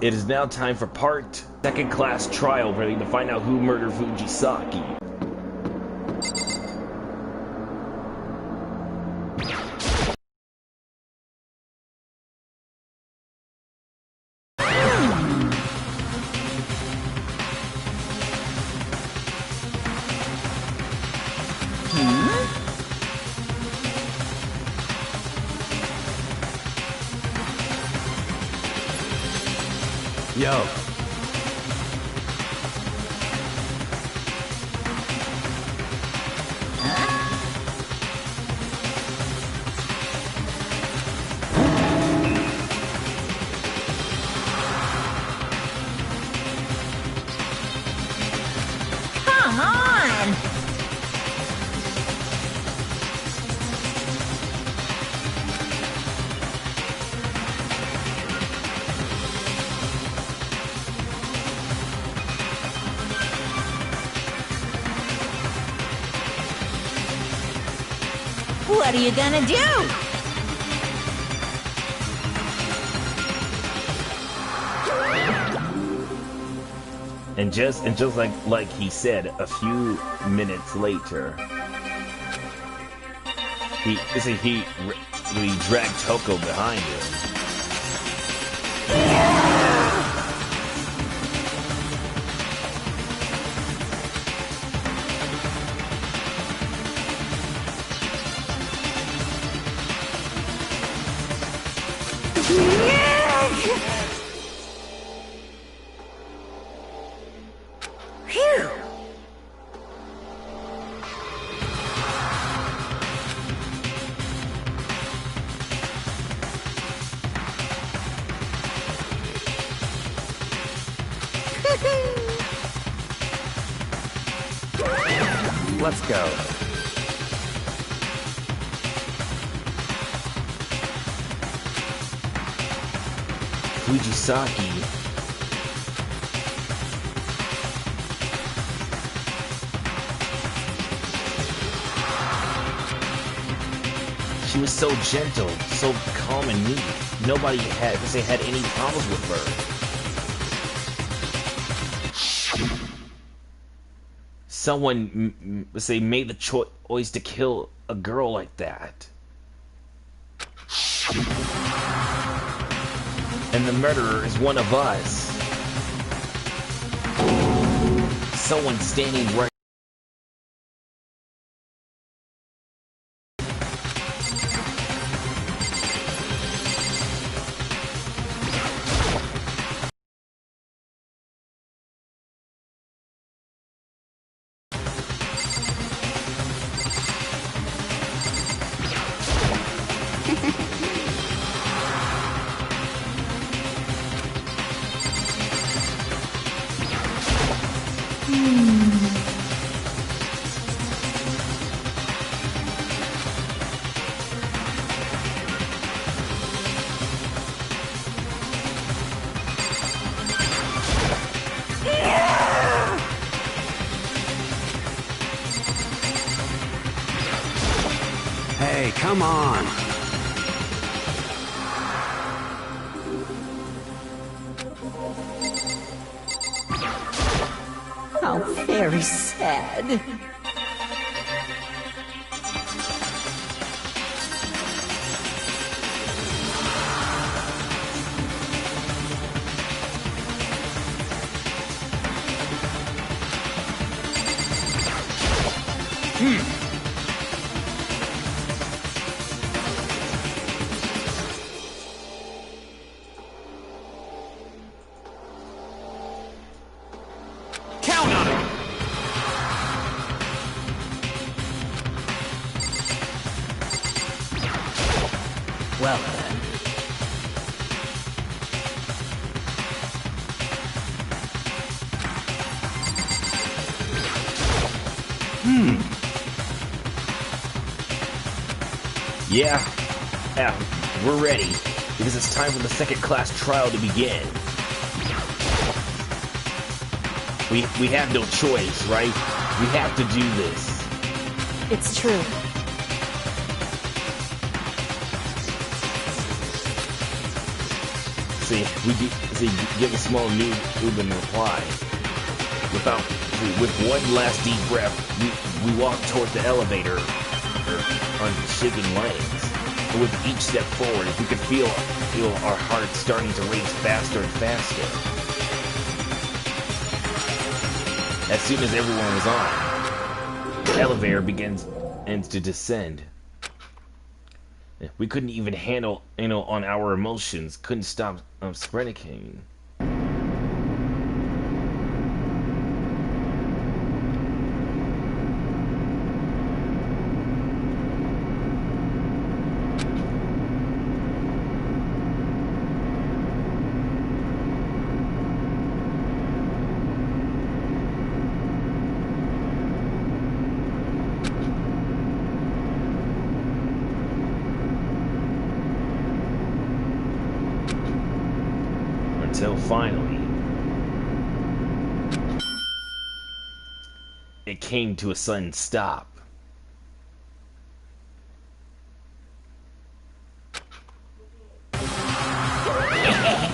It is now time for part second class trial, ready to find out who murdered Fujisaki. Yo. Come on! What are you gonna do? And just like he said, a few minutes later, he dragged Toko behind him. Phew! Let's go. Fujisaki. She was so gentle, so calm and neat. Nobody had any problems with her. Someone, made the choice to kill a girl like that. And the murderer is one of us. Someone standing right. Hey, come on. How very sad. Count on it. Well then. Yeah, we're ready, because it's time for the second class trial to begin. We have no choice, right? We have to do this. It's true. See, give a small Uben reply. With one last deep breath, we walk toward the elevator on shaking legs. And with each step forward, we could feel our hearts starting to race faster and faster. As soon as everyone was on, the elevator begins to descend. We couldn't even handle, on our emotions. Couldn't stop sprinting. Until finally, it came to a sudden stop. Very nice.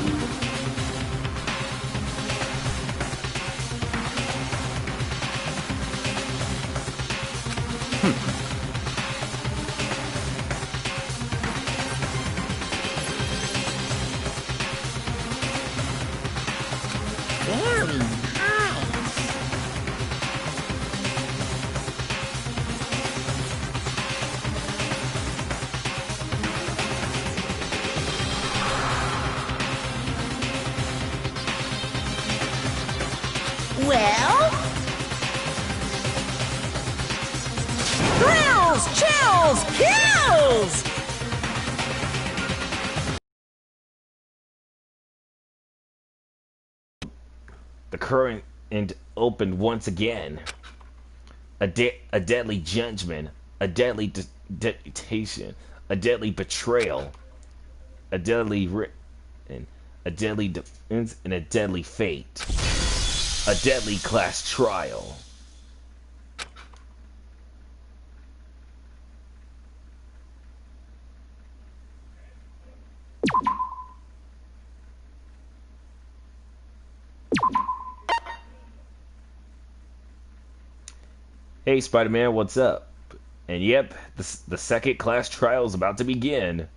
Well? Thrills, chills, kills! The current opened once again. A deadly judgment, a deadly deputation, a deadly betrayal, a deadly a deadly defense, and a deadly fate. A deadly class trial. Hey Spider-Man, what's up? And yep, the second class trial is about to begin.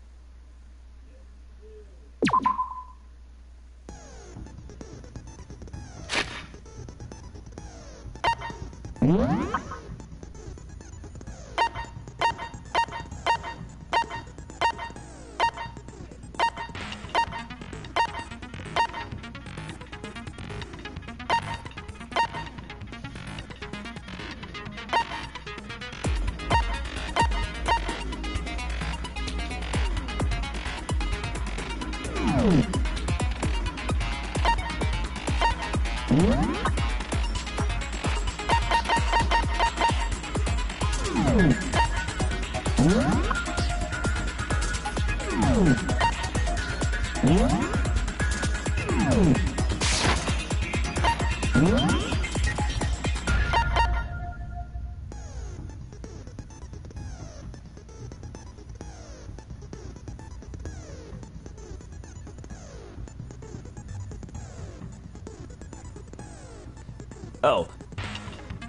Oh,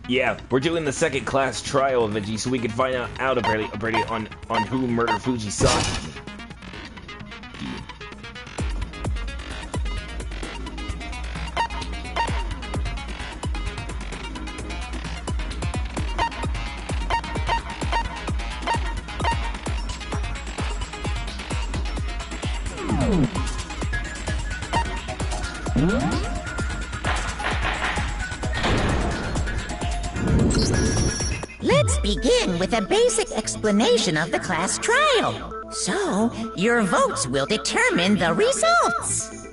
yeah, we're doing the second class trial of Veggie so we can find out apparently on who murdered Fujisaki. Let's begin with a basic explanation of the class trial. So, your votes will determine the results.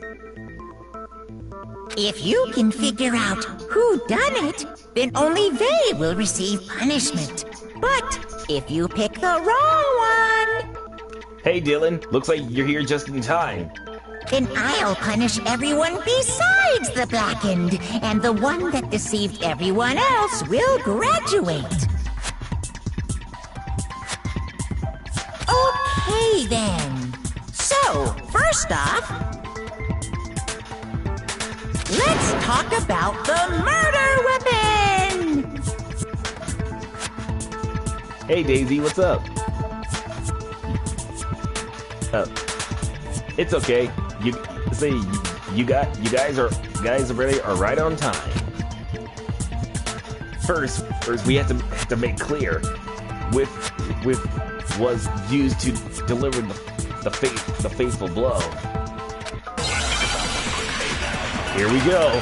If you can figure out who done it, then only they will receive punishment. But if you pick the wrong one, Hey Dylan, looks like you're here just in time. then I'll punish everyone besides the blackened, and the one that deceived everyone else will graduate. Okay then. So, first off, let's talk about the murder weapon! Hey Daisy, what's up? It's okay. You guys are right on time. First we have to make clear with was used to deliver the faithful blow. Here we go.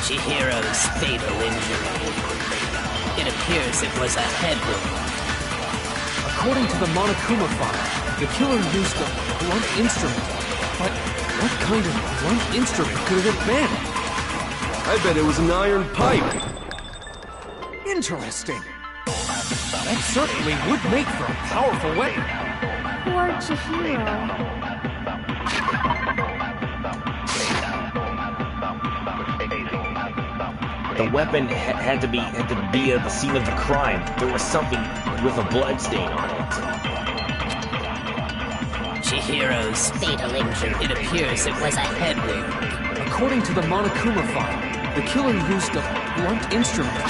Chihiro's fatal injury. It appears it was a head wound. According to the Monokuma file, the killer used a blunt instrument. But what kind of blunt instrument could it have been? I bet it was an iron pipe. Interesting. That certainly would make for a powerful weapon. Poor Chihiro. The weapon had to be at the scene of the crime. There was something with a blood stain on it. Chihiro's fatal injury. It appears it was a head wound. According to the Monokuma file, the killer used a blunt instrument.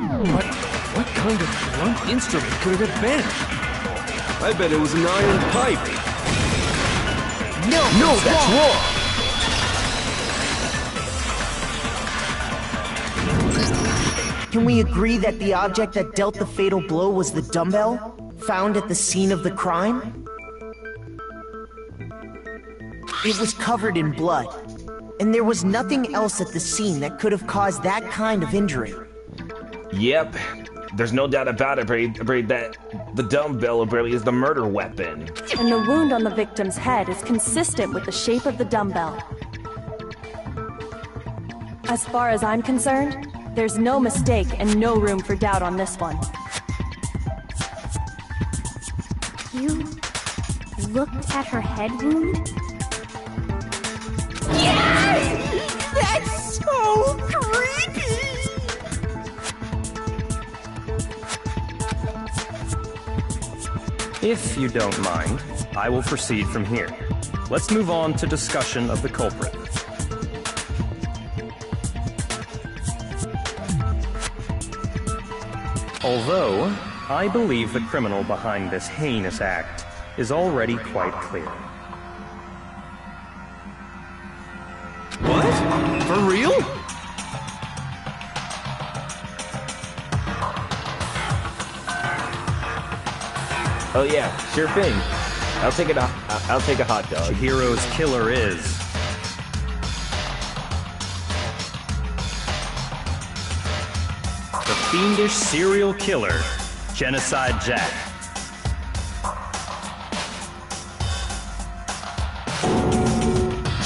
But what kind of blunt instrument could it have been? I bet it was an iron pipe. No, that's wrong. Can we agree that the object that dealt the fatal blow was the dumbbell found at the scene of the crime? It was covered in blood, and there was nothing else at the scene that could have caused that kind of injury. Yep, there's no doubt about it, Braid, that the dumbbell really is the murder weapon. And the wound on the victim's head is consistent with the shape of the dumbbell. As far as I'm concerned, there's no mistake and no room for doubt on this one. You looked at her head wound? Yes! That's so creepy! If you don't mind, I will proceed from here. Let's move on to discussion of the culprit. Although, I believe the criminal behind this heinous act is already quite clear. What? For real? Oh yeah, sure thing. I'll take a hot dog. Chihiro's killer is... the fiendish serial killer, Genocide Jack.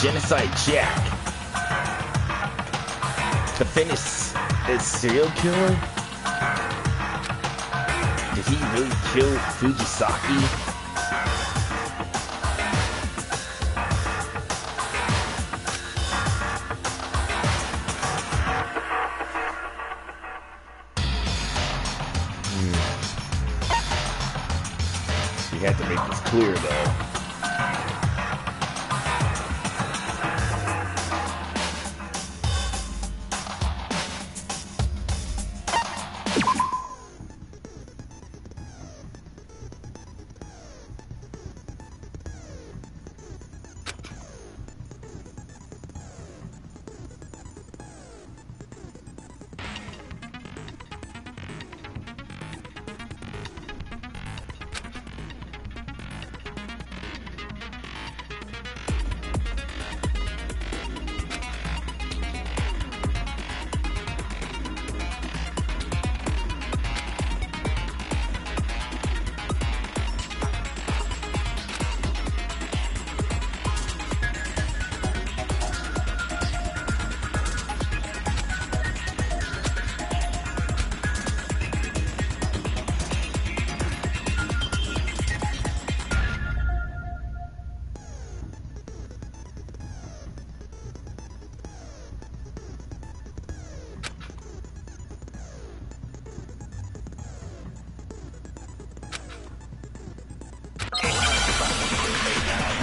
Genocide Jack. The Finnish is serial killer? Did he really kill Fujisaki? We had to make this clear, though.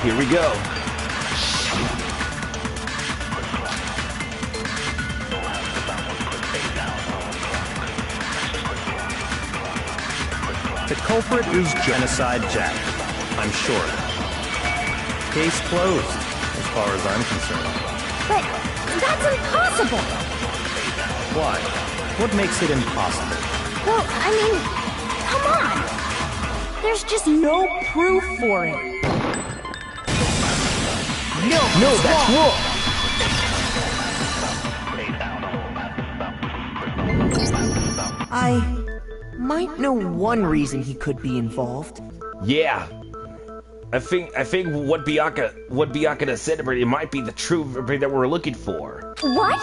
Here we go. The culprit is Genocide Jack, I'm sure. Case closed, as far as I'm concerned. But that's impossible! Why? What makes it impossible? Well, I mean, come on! There's just no proof for it. No, that's wrong! I might know one reason he could be involved. Yeah. I think what Bianca said about it might be the truth that we're looking for. What?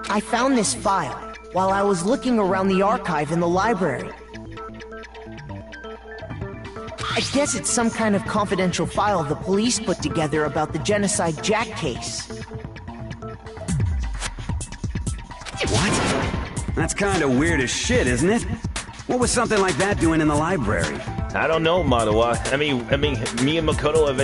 I found this file while I was looking around the archive in the library. I guess it's some kind of confidential file the police put together about the Genocide Jack case. What? That's kind of weird as shit, isn't it? What was something like that doing in the library? I don't know, Madawa. I mean, me and Makoto have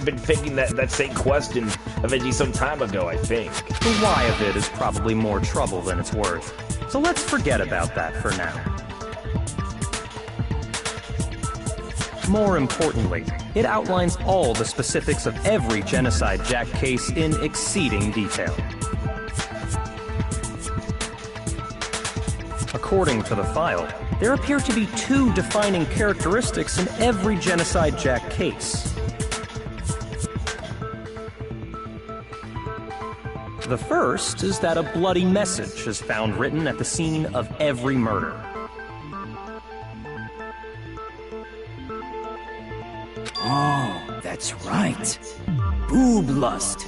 been thinking that same question eventually some time ago, I think. The why of it is probably more trouble than it's worth. So let's forget about that for now. More importantly, it outlines all the specifics of every Genocide Jack case in exceeding detail. According to the file, there appear to be two defining characteristics in every Genocide Jack case. The first is that a bloody message is found written at the scene of every murder. Oh, that's right. Boob lust.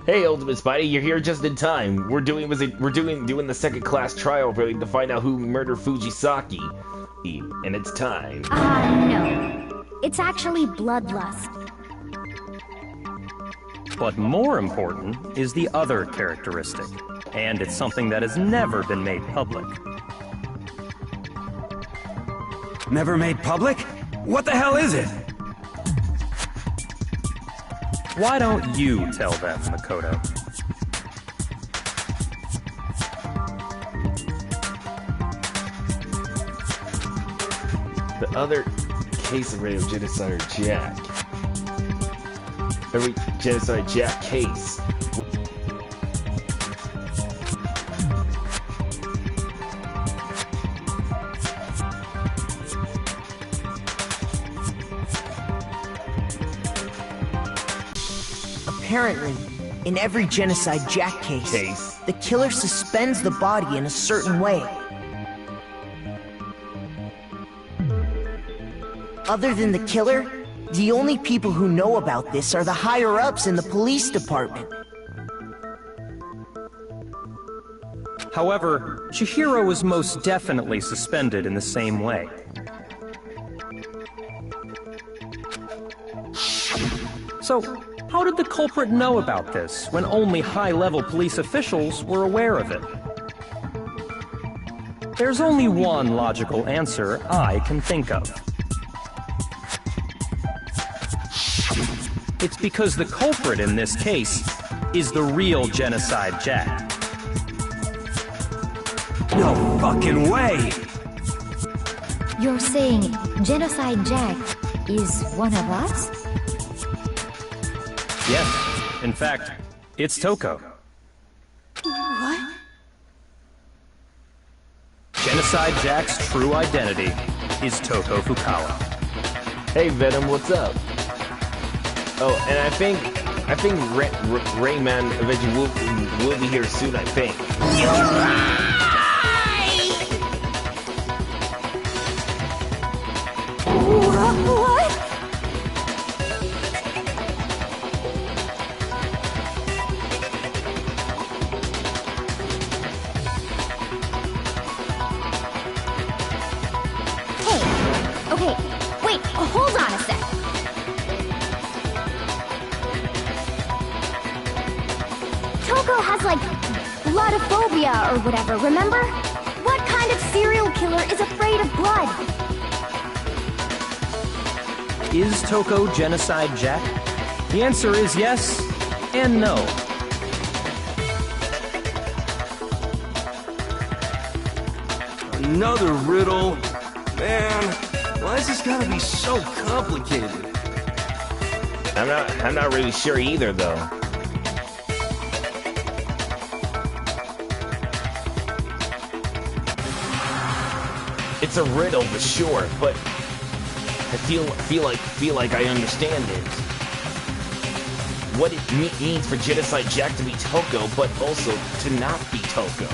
Hey, Ultimate Spidey, you're here just in time. We're doing the second class trial really to find out who murdered Fujisaki, and it's time. No. It's actually bloodlust. But more important is the other characteristic, and it's something that has never been made public. Never made public? What the hell is it? Why don't you tell them, Makoto? The other case of Radio Genocide Jack. Every Genocide Jack case. Apparently, in every Genocide Jack case, the killer suspends the body in a certain way. Other than the killer, the only people who know about this are the higher-ups in the police department. However, Chihiro was most definitely suspended in the same way. So, how did the culprit know about this when only high-level police officials were aware of it? There's only one logical answer I can think of. It's because the culprit in this case is the real Genocide Jack. No fucking way! You're saying Genocide Jack is one of us? Yes, in fact, it's Toko. What? Genocide Jack's true identity is Toko Fukawa. Hey Venom, what's up? Oh, and I think Rayman eventually will be here soon, I think. You're right! What? Okay, wait, hold on a sec. Toko has, like, Bloodophobia or whatever, remember? What kind of serial killer is afraid of blood? Is Toko Genocide Jack? The answer is yes and no. Another riddle? Man, why is this gotta be so complicated? I'm not really sure either, though. It's a riddle for sure, but I feel like I understand it. What it means for Genocide Jack to be Toko, but also to not be Toko.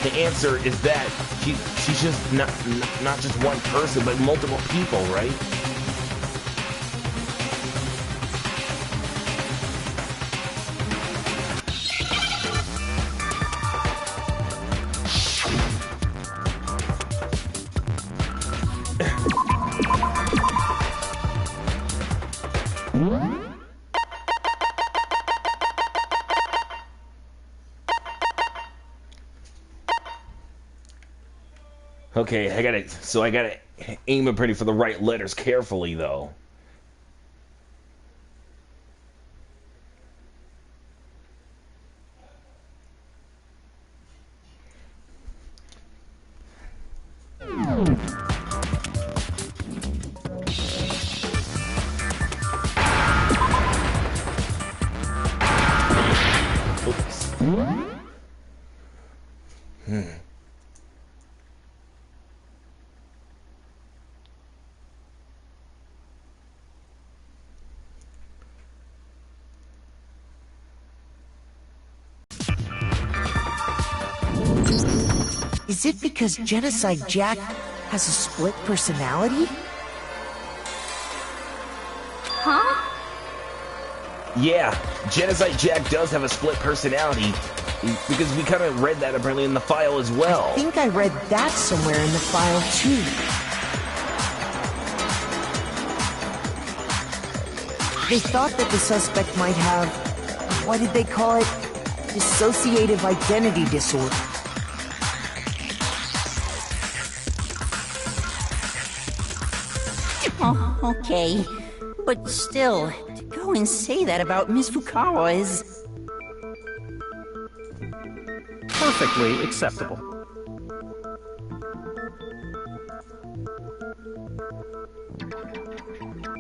The answer is that she's just not just one person, but multiple people, right? Okay, I gotta aim it pretty for the right letters carefully, though. Is it because Genocide Jack has a split personality? Huh? Yeah, Genocide Jack does have a split personality, because we kind of read that apparently in the file as well. I think I read that somewhere in the file too. They thought that the suspect might have, what did they call it? Dissociative identity disorder. Oh, okay. But still, to go and say that about Miss Fukawa is... Perfectly acceptable.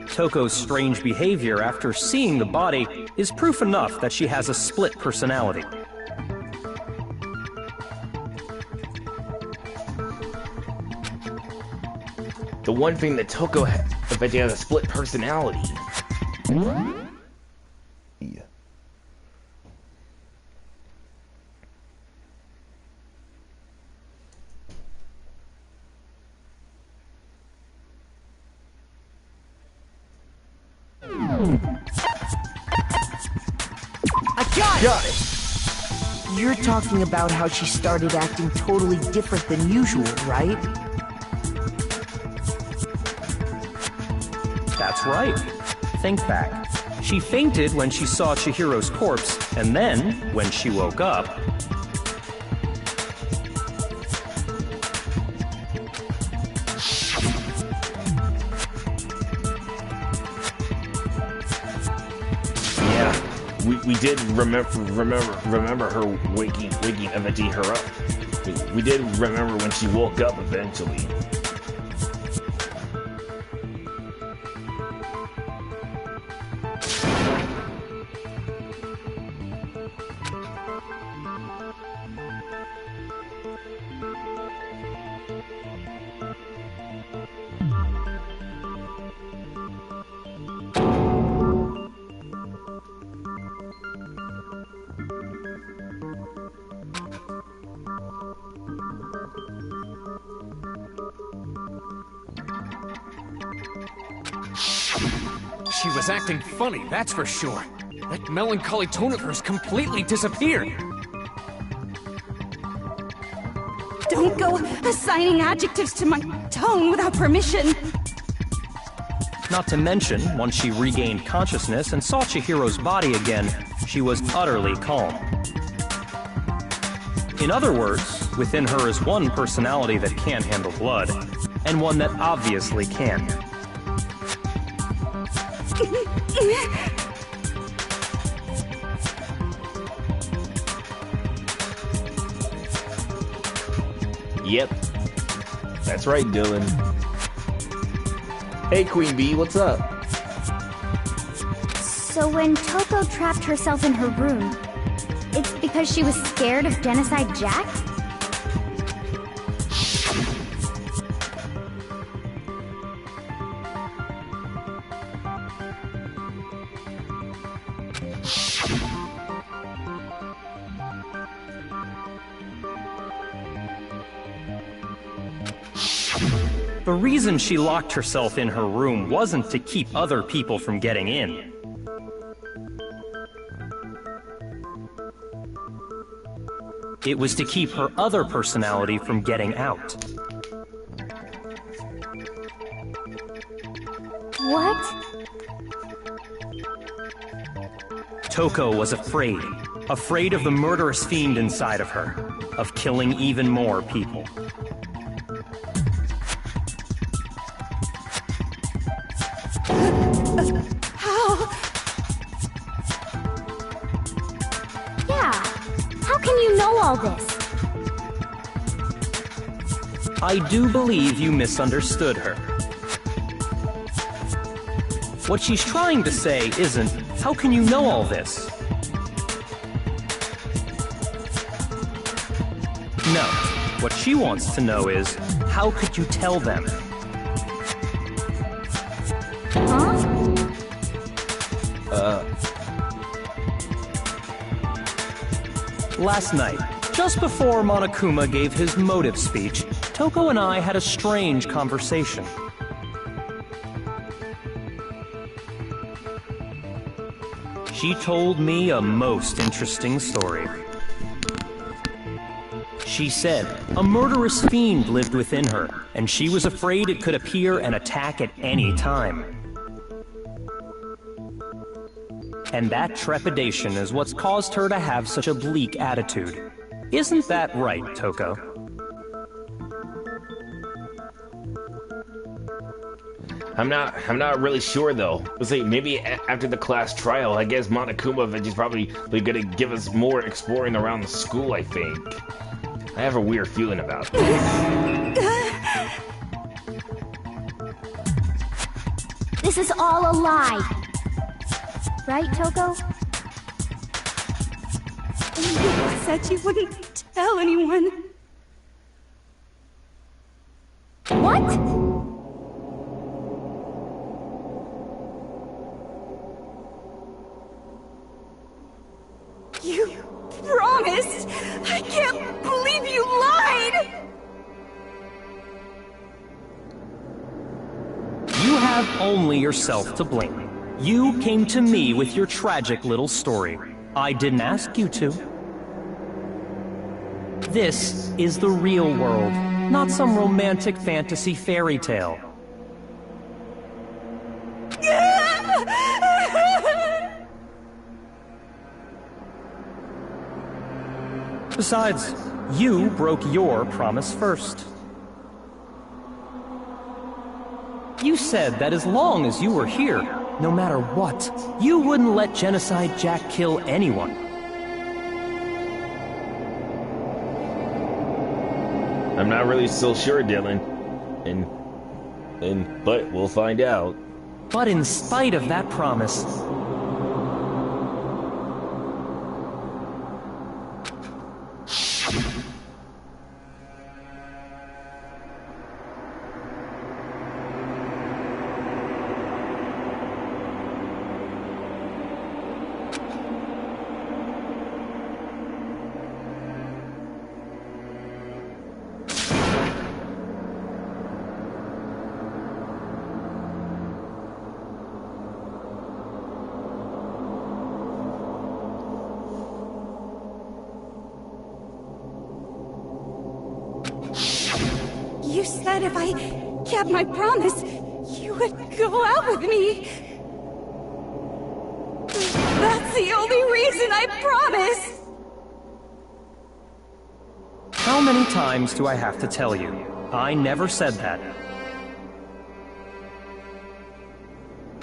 Toko's strange behavior after seeing the body is proof enough that she has a split personality. The one thing that Toko has, I bet he has a split personality. Yeah. I got it! You're talking about how she started acting totally different than usual, right? That's right. Think back. She fainted when she saw Chihiro's corpse, and then, when she woke up... Yeah, we did remember her waking eventually her up. We did remember when she woke up eventually. She was acting funny, that's for sure. That melancholy tone of hers completely disappeared. Don't go assigning adjectives to my tone without permission. Not to mention, once she regained consciousness and saw Chihiro's body again, she was utterly calm. In other words, within her is one personality that can't handle blood, and one that obviously can. Yep. That's right, Dylan. Hey, Queen Bee, what's up? So when Toko trapped herself in her room, it's because she was scared of Genocide Jack? The reason she locked herself in her room wasn't to keep other people from getting in. It was to keep her other personality from getting out. What? Toko was afraid. Afraid of the murderous fiend inside of her. Of killing even more people. How? Yeah. How can you know all this? I do believe you misunderstood her. What she's trying to say isn't, how can you know all this? No. What she wants to know is, how could you tell them? Last night, just before Monokuma gave his motive speech, Toko and I had a strange conversation. She told me a most interesting story. She said a murderous fiend lived within her, and she was afraid it could appear and attack at any time. And that trepidation is what's caused her to have such a bleak attitude. Isn't that right, Toko? I'm not really sure though. Let's say maybe after the class trial, I guess Monokuma is probably gonna give us more exploring around the school, I think. I have a weird feeling about this. This is all a lie. Right, Toko? You said you wouldn't tell anyone. What? You promised! I can't believe you lied! You have only yourself to blame. You came to me with your tragic little story. I didn't ask you to. This is the real world, not some romantic fantasy fairy tale. Besides, you broke your promise first. You said that as long as you were here, no matter what, you wouldn't let Genocide Jack kill anyone. I'm not really still sure, Dylan. But we'll find out. But in spite of that promise, You said if I kept my promise, you would go out with me. That's the only reason, I promise. How many times do I have to tell you? I never said that.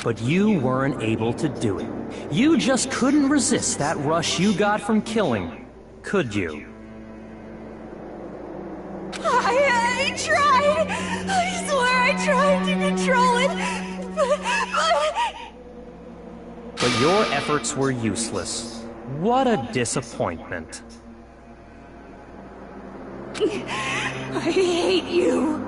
But you weren't able to do it. You just couldn't resist that rush you got from killing, could you? I tried! I swear I tried to control it, But your efforts were useless. What a disappointment. I hate you!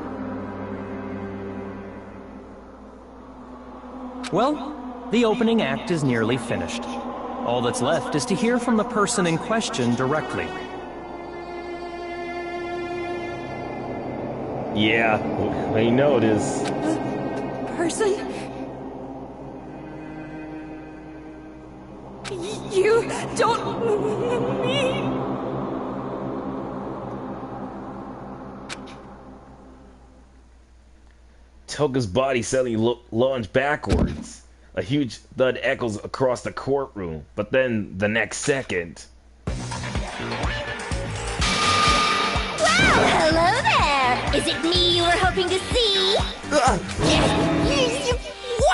Well, the opening act is nearly finished. All that's left is to hear from the person in question directly. Yeah, I noticed. Person? You don't mean... Toka's body suddenly lunged backwards. A huge thud echoes across the courtroom, but then the next second... Wow, hello there! Is it me you were hoping to see? What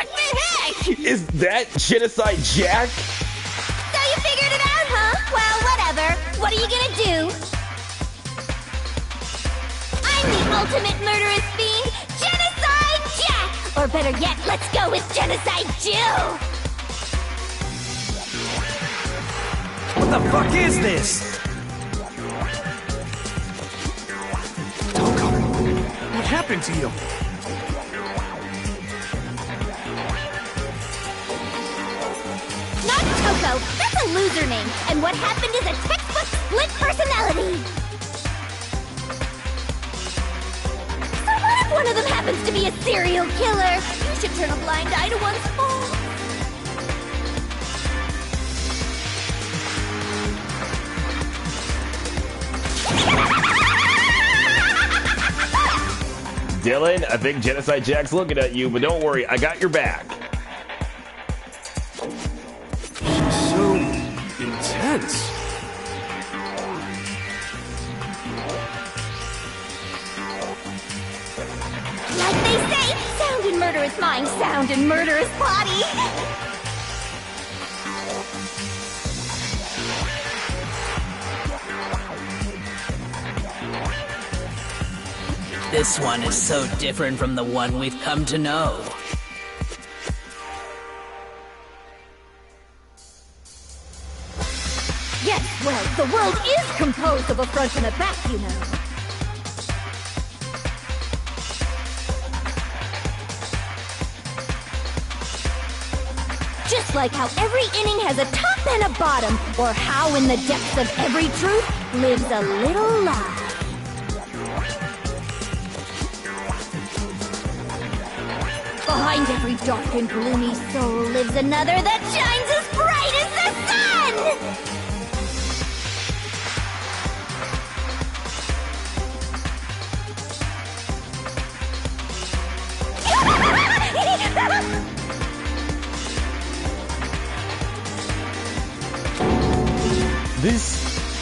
the heck? Is that Genocide Jack? So you figured it out, huh? Well, whatever. What are you gonna do? I'm the ultimate murderous fiend, Genocide Jack! Or better yet, let's go with Genocide Jill! What the fuck is this? What happened to you? Not Toko! That's a loser name! And what happened is a textbook split personality! So what if one of them happens to be a serial killer? You should turn a blind eye to one's fault. Dylan, I think Genocide Jack's looking at you, but don't worry, I got your back. So intense. Like they say, sound in murderous mind, sound in murderous body. This one is so different from the one we've come to know. Yes, well, the world is composed of a front and a back, you know. Just like how every inning has a top and a bottom, or how in the depths of every truth lives a little lie. Behind every dark and gloomy soul lives another that shines as bright as the sun! This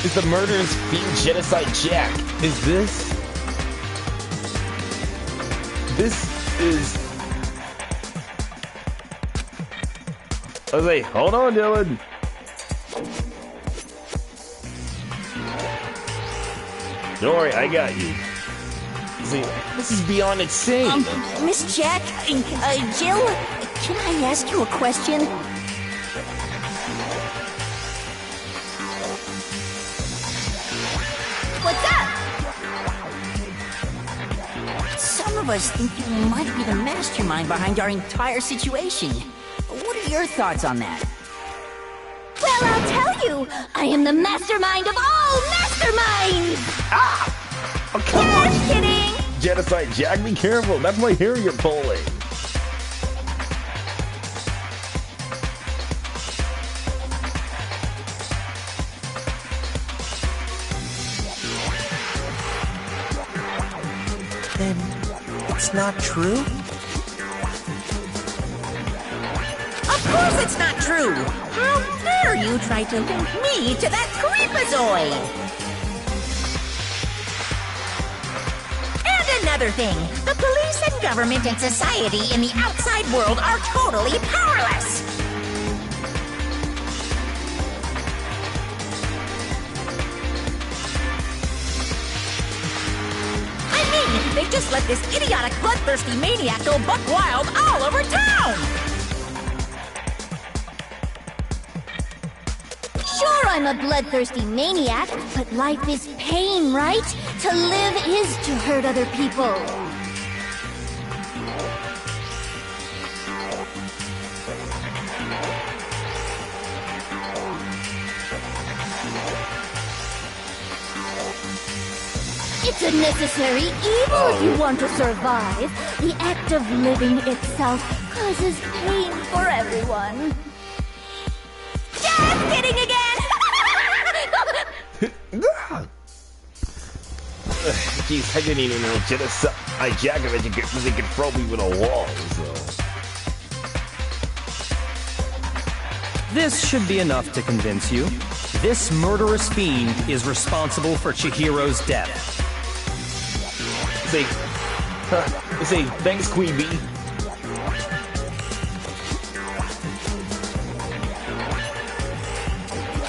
is the murderous fiend Genocide Jack. Is this... This is... I was like, hold on, Dylan. Don't worry, I got you. See, this is beyond insane. Miss Jack, Jill, can I ask you a question? What's up? Some of us think you might be the mastermind behind our entire situation. What are your thoughts on that? Well, I'll tell you. I am the mastermind of all masterminds! Ah! Oh, come on! Just kidding! Genocide Jack, be careful. That's my hair you're pulling. Then it's not true? it's not true! How dare you try to link me to that creepazoid! And another thing, the police and government and society in the outside world are totally powerless! They just let this idiotic, bloodthirsty maniac go buck wild all over town! Sure, I'm a bloodthirsty maniac, but life is pain, right? To live is to hurt other people. It's a necessary evil if you want to survive. The act of living itself causes pain for everyone. Just kidding again! Jeez, I didn't even know Genocide Jack was in control me with a wall, so... This should be enough to convince you. This murderous fiend is responsible for Chihiro's death. Say, thanks, Queen Bee.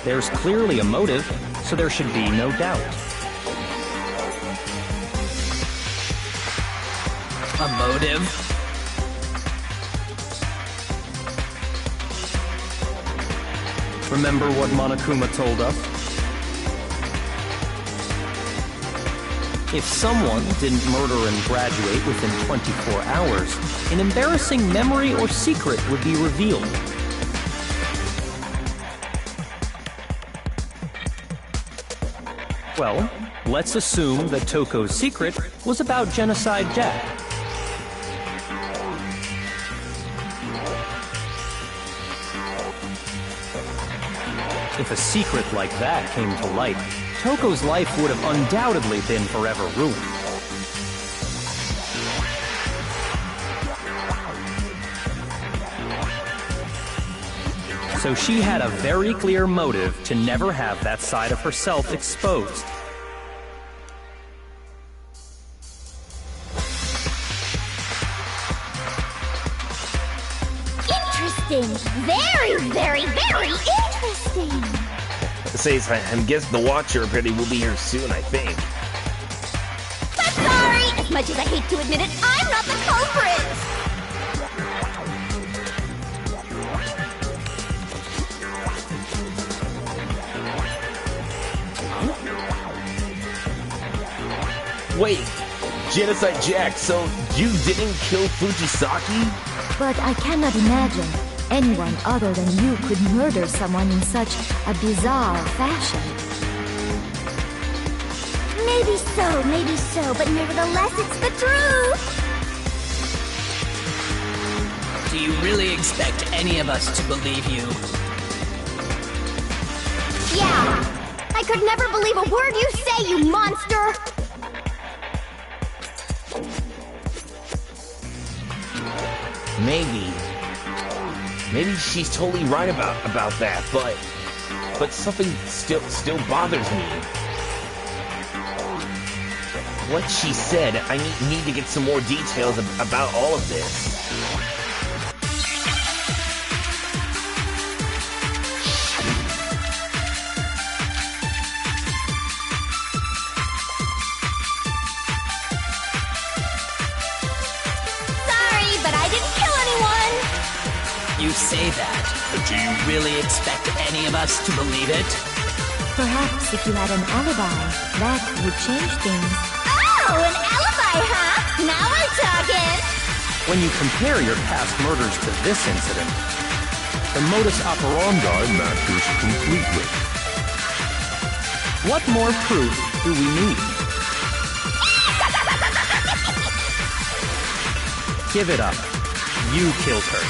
There's clearly a motive, so there should be no doubt. A motive? Remember what Monokuma told us? If someone didn't murder and graduate within 24 hours, an embarrassing memory or secret would be revealed. Well, let's assume that Toko's secret was about Genocide Jack. If a secret like that came to light, Toko's life would have undoubtedly been forever ruined. So she had a very clear motive to never have that side of herself exposed. Interesting. Very, very, very interesting. Says, I'm guessing the Watcher party will be here soon, I think. But sorry! As much as I hate to admit it, I'm not the culprit! Wait, Genocide Jack, so you didn't kill Fujisaki? But I cannot imagine anyone other than you could murder someone in such a bizarre fashion. Maybe so, but nevertheless it's the truth! Do you really expect any of us to believe you? Yeah! I could never believe a word you say, you monster! Maybe she's totally right about that, but something still bothers me. What she said, I need to get some more details about all of this. You say that, but do you really expect any of us to believe it? Perhaps if you had an alibi, that would change things. Oh, an alibi, huh? Now we're talking! When you compare your past murders to this incident, the modus operandi matches completely. What more proof do we need? Give it up. You killed her.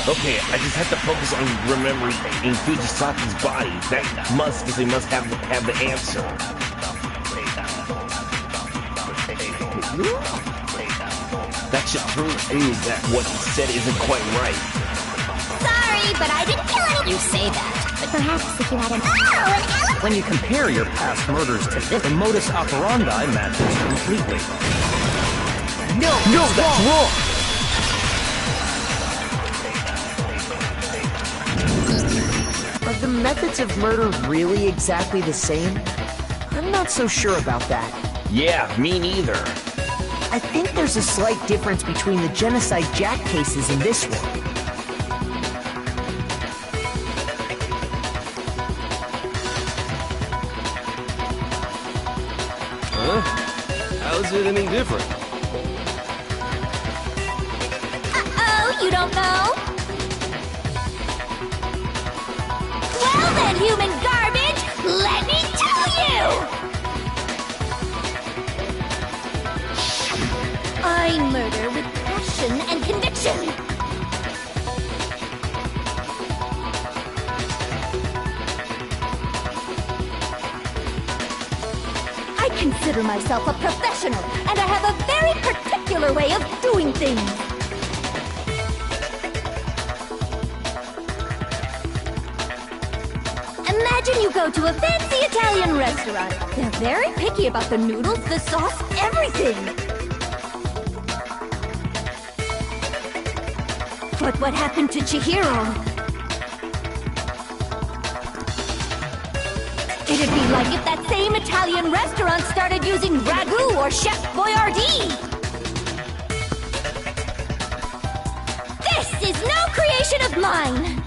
Okay, I just have to focus on remembering in Fujisaki's body. That must have the answer. That should prove that what he said isn't quite right. Sorry, but I didn't kill any. You say that, but Perhaps if you had an arrow. When you compare your past murders to this, the modus operandi matches completely. No, that's wrong! Are the methods of murder really exactly the same? I'm not so sure about that. Yeah, me neither. I think there's a slight difference between the Genocide Jack cases and this one. Huh? How's it any different? Uh-oh, you don't know? Well then, human garbage, let me tell you! I murder with passion and conviction. I consider myself a professional, and I have a very particular way of doing things. Imagine you go to a fancy Italian restaurant. They're very picky about the noodles, the sauce, everything. But what happened to Chihiro? It'd be like if that same Italian restaurant started using ragu or Chef Boyardee. This is no creation of mine.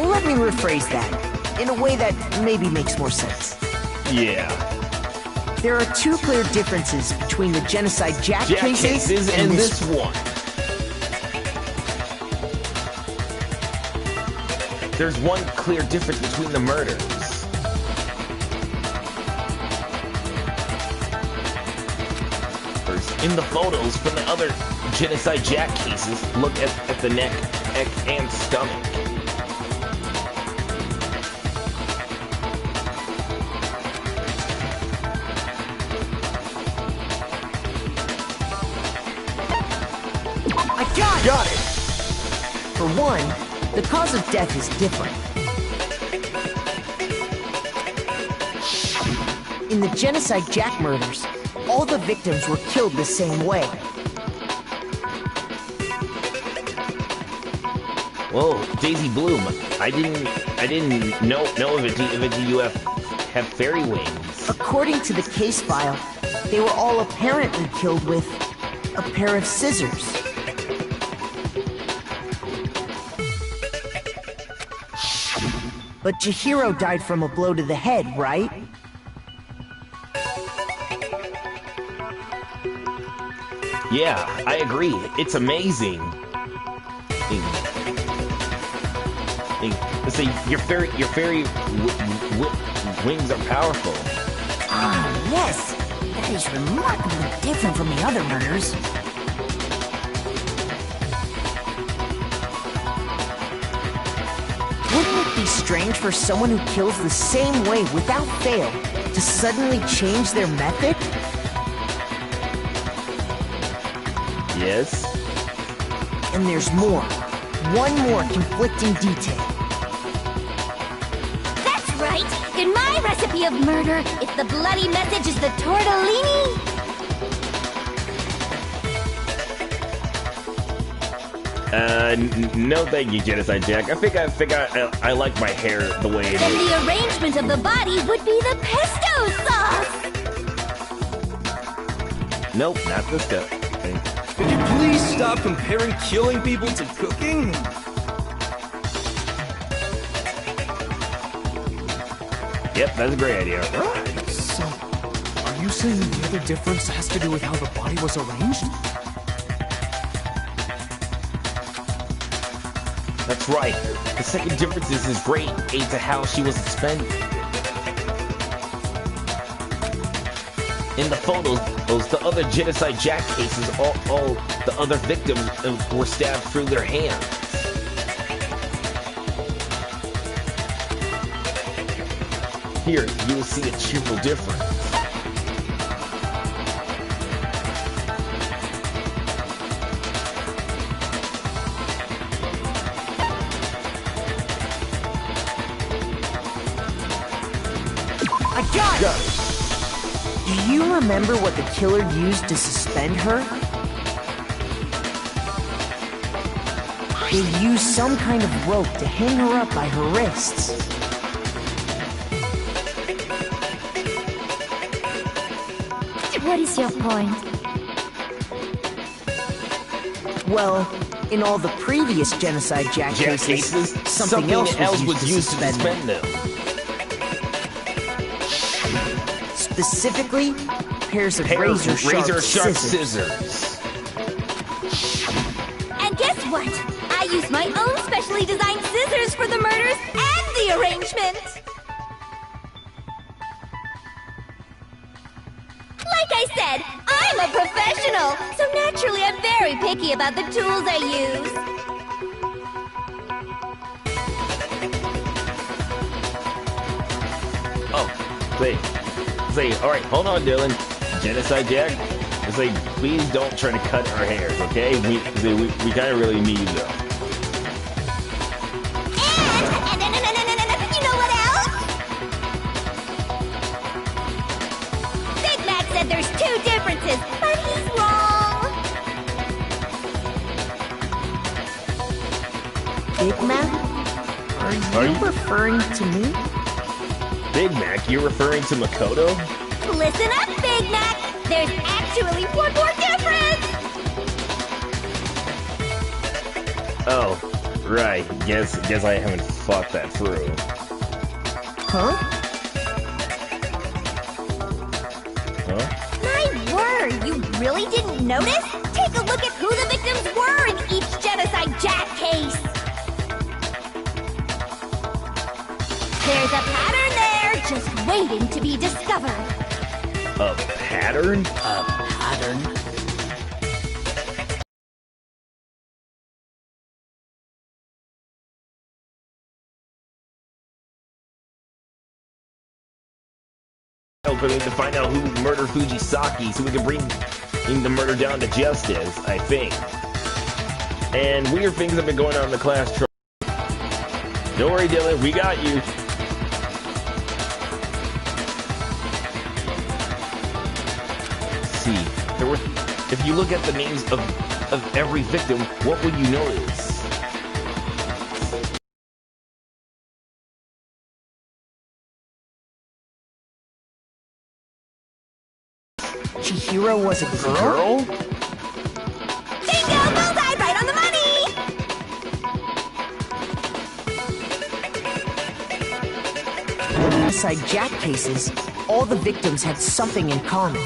Let me rephrase that, in a way that maybe makes more sense. Yeah. There are two clear differences between the Genocide Jack cases and this one. There's one clear difference between the murders. First, in the photos from the other Genocide Jack cases, look at the neck and stomach. Got it! For one, the cause of death is different. In the Genocide Jack murders, all the victims were killed the same way. Whoa, Daisy Bloom, I didn't know if you have fairy wings. According to the case file, they were all apparently killed with a pair of scissors. But Chihiro died from a blow to the head, right? Yeah, I agree. It's amazing. Let's say your fairy wings are powerful. Ah, yes. That is remarkably different from the other murders. Wouldn't it be strange for someone who kills the same way without fail to suddenly change their method? Yes. And there's more. One more conflicting detail. That's right! In my recipe of murder, if the bloody message is the tortellini... No thank you, Genocide Jack. I think I like my hair the way it Then is. the arrangement of the body would be the pesto sauce! Nope, not this stuff. Could you please stop comparing killing people to cooking? Yep, that's a great idea. So, are you saying the other difference has to do with how the body was arranged? That's right. The second difference is his great aid to how she was expended. In the photos, the other Genocide Jack cases, all the other victims were stabbed through their hands. Here, you will see a cheerful difference. I got it! Do you remember what the killer used to suspend her? They used some kind of rope to hang her up by her wrists. What is your point? Well, in all the previous Genocide Jack cases, something else was used to suspend them. Specifically, pairs of razor-sharp scissors. And guess what? I used my own specially designed scissors for the murders and the arrangement. Like I said, I'm a professional, so naturally I'm very picky about the tools I use. Oh, say, alright, hold on, Dylan. Genocide Jack, please don't try to cut our hairs, okay? We kind of really need you, though. And you know what else? Big Mac said there's two differences, but he's wrong. Big Mac? Are you referring to me? Big Mac, you're referring to Makoto? Listen up, Big Mac. There's actually one more difference. Oh, right. Guess I haven't thought that through. Huh? Huh? My word, you really didn't notice? Take a look at who the victims were in each Genocide Jack case. There's a pattern there, just waiting to be discovered. A pattern? A pattern? Opening to find out who murdered Fujisaki so we can bring the murder down to justice, I think. And weird things have been going on in the class trial. Don't worry, Dylan, we got you. See, if you look at the names of every victim, what would you notice? Chihiro was a girl? Girl? Bingo! Bullseye! Right on the money! Inside Jack cases, all the victims had something in common.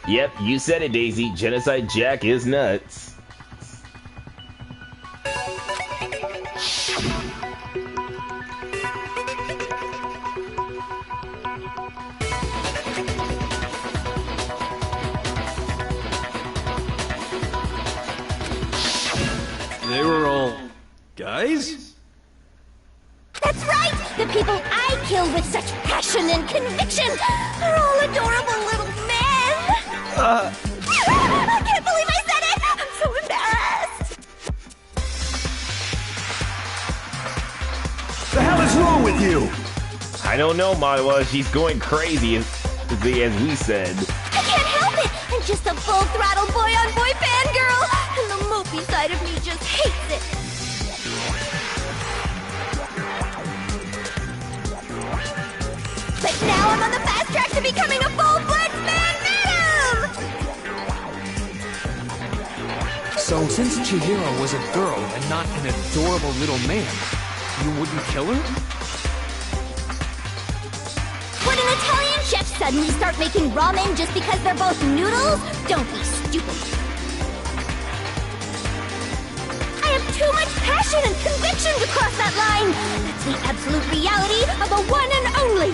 Yep, you said it, Daisy. Genocide Jack is nuts. They were all guys? That's right! The people I killed with such passion and conviction are all adorable little men! I can't believe I said it! I'm so embarrassed! The hell is wrong with you? I don't know, Mawa. She's going crazy, as we said. I can't help it! I'm just a full-throttle boy-on-boy fangirl! And the mopey side of me just hates it! But now I'm on the fast track to becoming a full-fledged man-madam! So since Chihiro was a girl and not an adorable little man, you wouldn't kill her? Would an Italian chef suddenly start making ramen just because they're both noodles? Don't be stupid. I have too much passion and conviction to cross that line. That's the absolute reality of the one and only.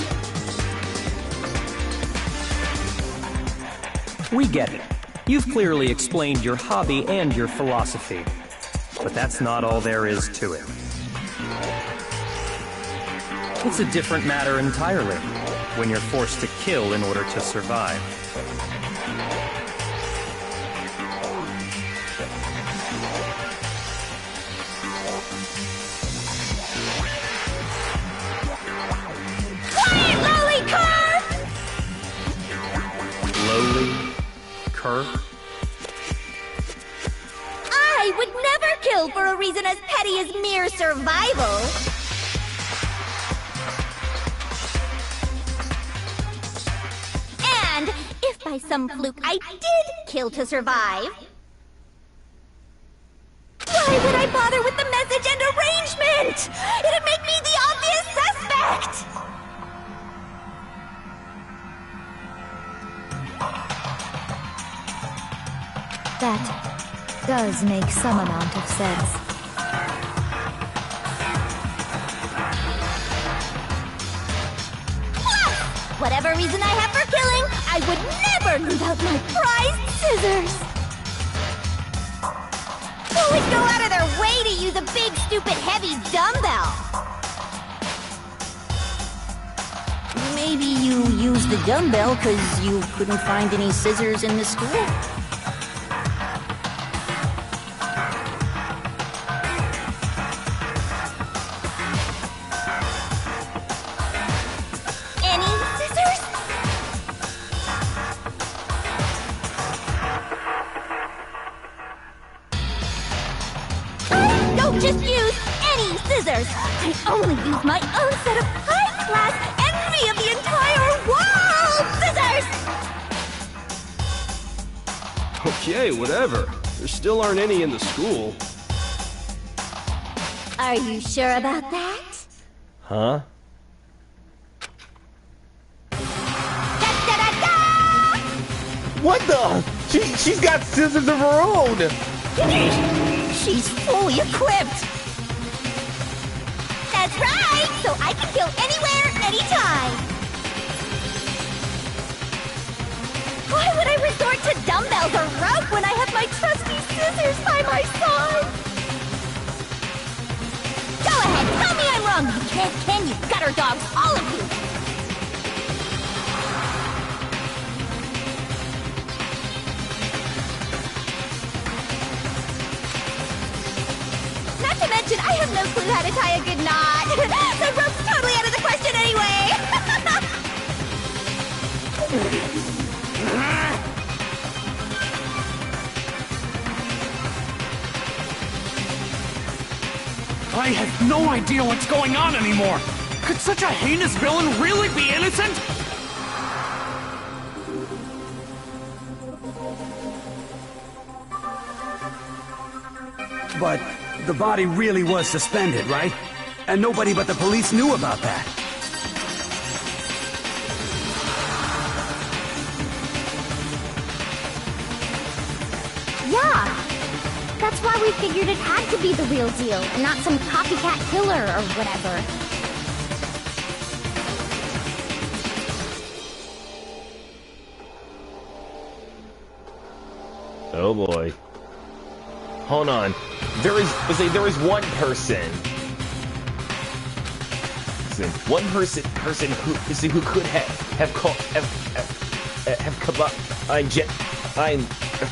We get it. You've clearly explained your hobby and your philosophy. But that's not all there is to it. It's a different matter entirely, when you're forced to kill in order to survive. Quiet, occur? I would never kill for a reason as petty as mere survival. And if by some fluke I did kill to survive, why would I bother with the message and arrangement? It'd make me the obvious suspect! That does make some amount of sense. Plus, whatever reason I have for killing, I would never leave out my prized scissors! Who would go out of their way to use a big, stupid, heavy dumbbell? Maybe you used the dumbbell because you couldn't find any scissors in the school? Any scissors? I don't just use any scissors. I only use my own set of high-class envy of the entire world scissors! Okay, whatever. There still aren't any in the school. Are you sure about that? Huh? What the? She's got scissors of her own! She's fully equipped! That's right! So I can kill anywhere, anytime! Why would I resort to dumbbells or rope when I have my trusty scissors by my side? Go ahead, tell me I'm wrong, you can you gutter dogs, all of you! Not to mention, I have no clue how to tie a good knot. The rope's totally out of the question anyway. I have no idea what's going on anymore! Could such a heinous villain really be innocent? But the body really was suspended, right? And nobody but the police knew about that. Yeah. That's why we figured it had to be the real deal, and not some copycat killer or whatever. Oh boy. Hold on. There is one person. One person who could have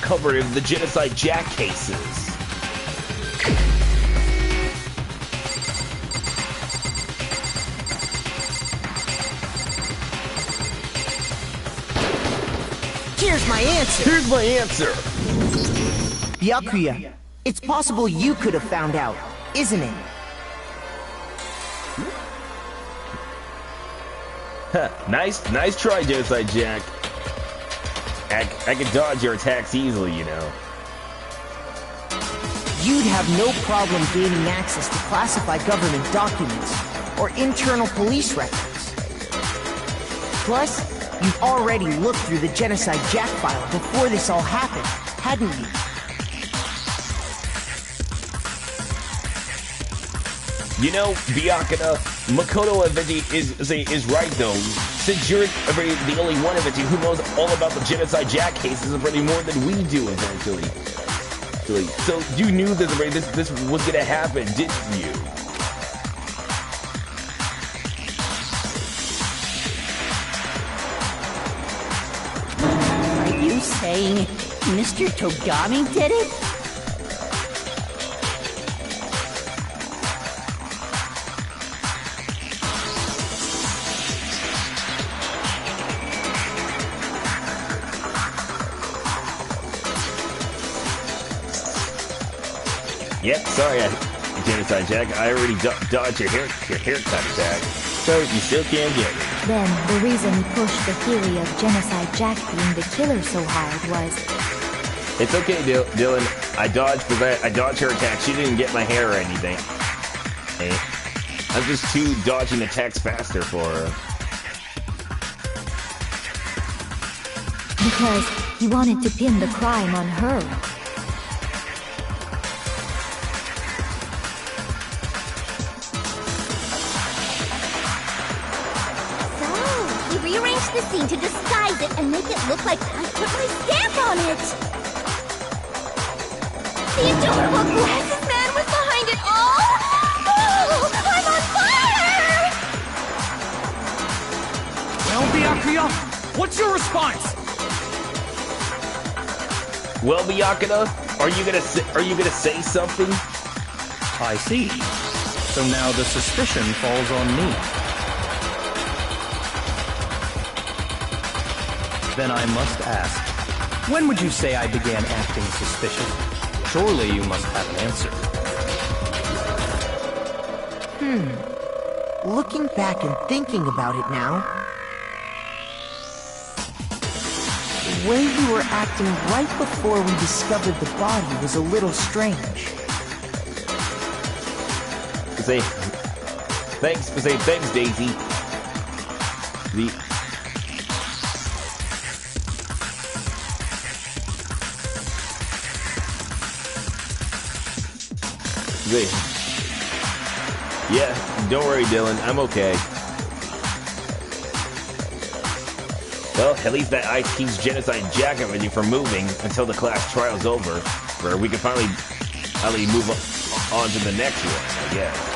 covered the genocide Jack cases. Here's my answer. Here's my answer. Byakuya, it's possible you could have found out, isn't it? Nice try, Genocide Jack. I can dodge your attacks easily, you know. You'd have no problem gaining access to classified government documents or internal police records. Plus, you've already looked through the Genocide Jack file before this all happened, hadn't you? You know, Byakuya, Makoto is right though. Since you're the only one of it who knows all about the Genocide Jack cases really more than we do, eventually. So you knew this was gonna happen, didn't you? Are you saying Mr. Togami did it? Yep, sorry, Genocide Jack. I already dodged your haircut attack, so you still can't get me. Then, the reason he pushed the theory of Genocide Jack being the killer so hard was... It's okay, Dylan. I dodged her attack. She didn't get my hair or anything. Hey, I'm just dodging attacks faster for her. Because he wanted to pin the crime on her. So, he rearranged the scene to disguise it and make it look like I put my stamp on it. The adorable glasses man was behind it all? Oh, I'm on fire! Well, Byakuya, what's your response? Well, Byakuya, are you gonna say something? I see. So now the suspicion falls on me. Then I must ask, when would you say I began acting suspicious? Surely you must have an answer. Looking back and thinking about it now, the way you were acting right before we discovered the body was a little strange. Thanks, Daisy. Yeah, don't worry, Dylan. I'm okay. Well, at least that ice keeps Genocide Jack with you from moving until the class trial's over, where we can finally move on to the next one, I guess.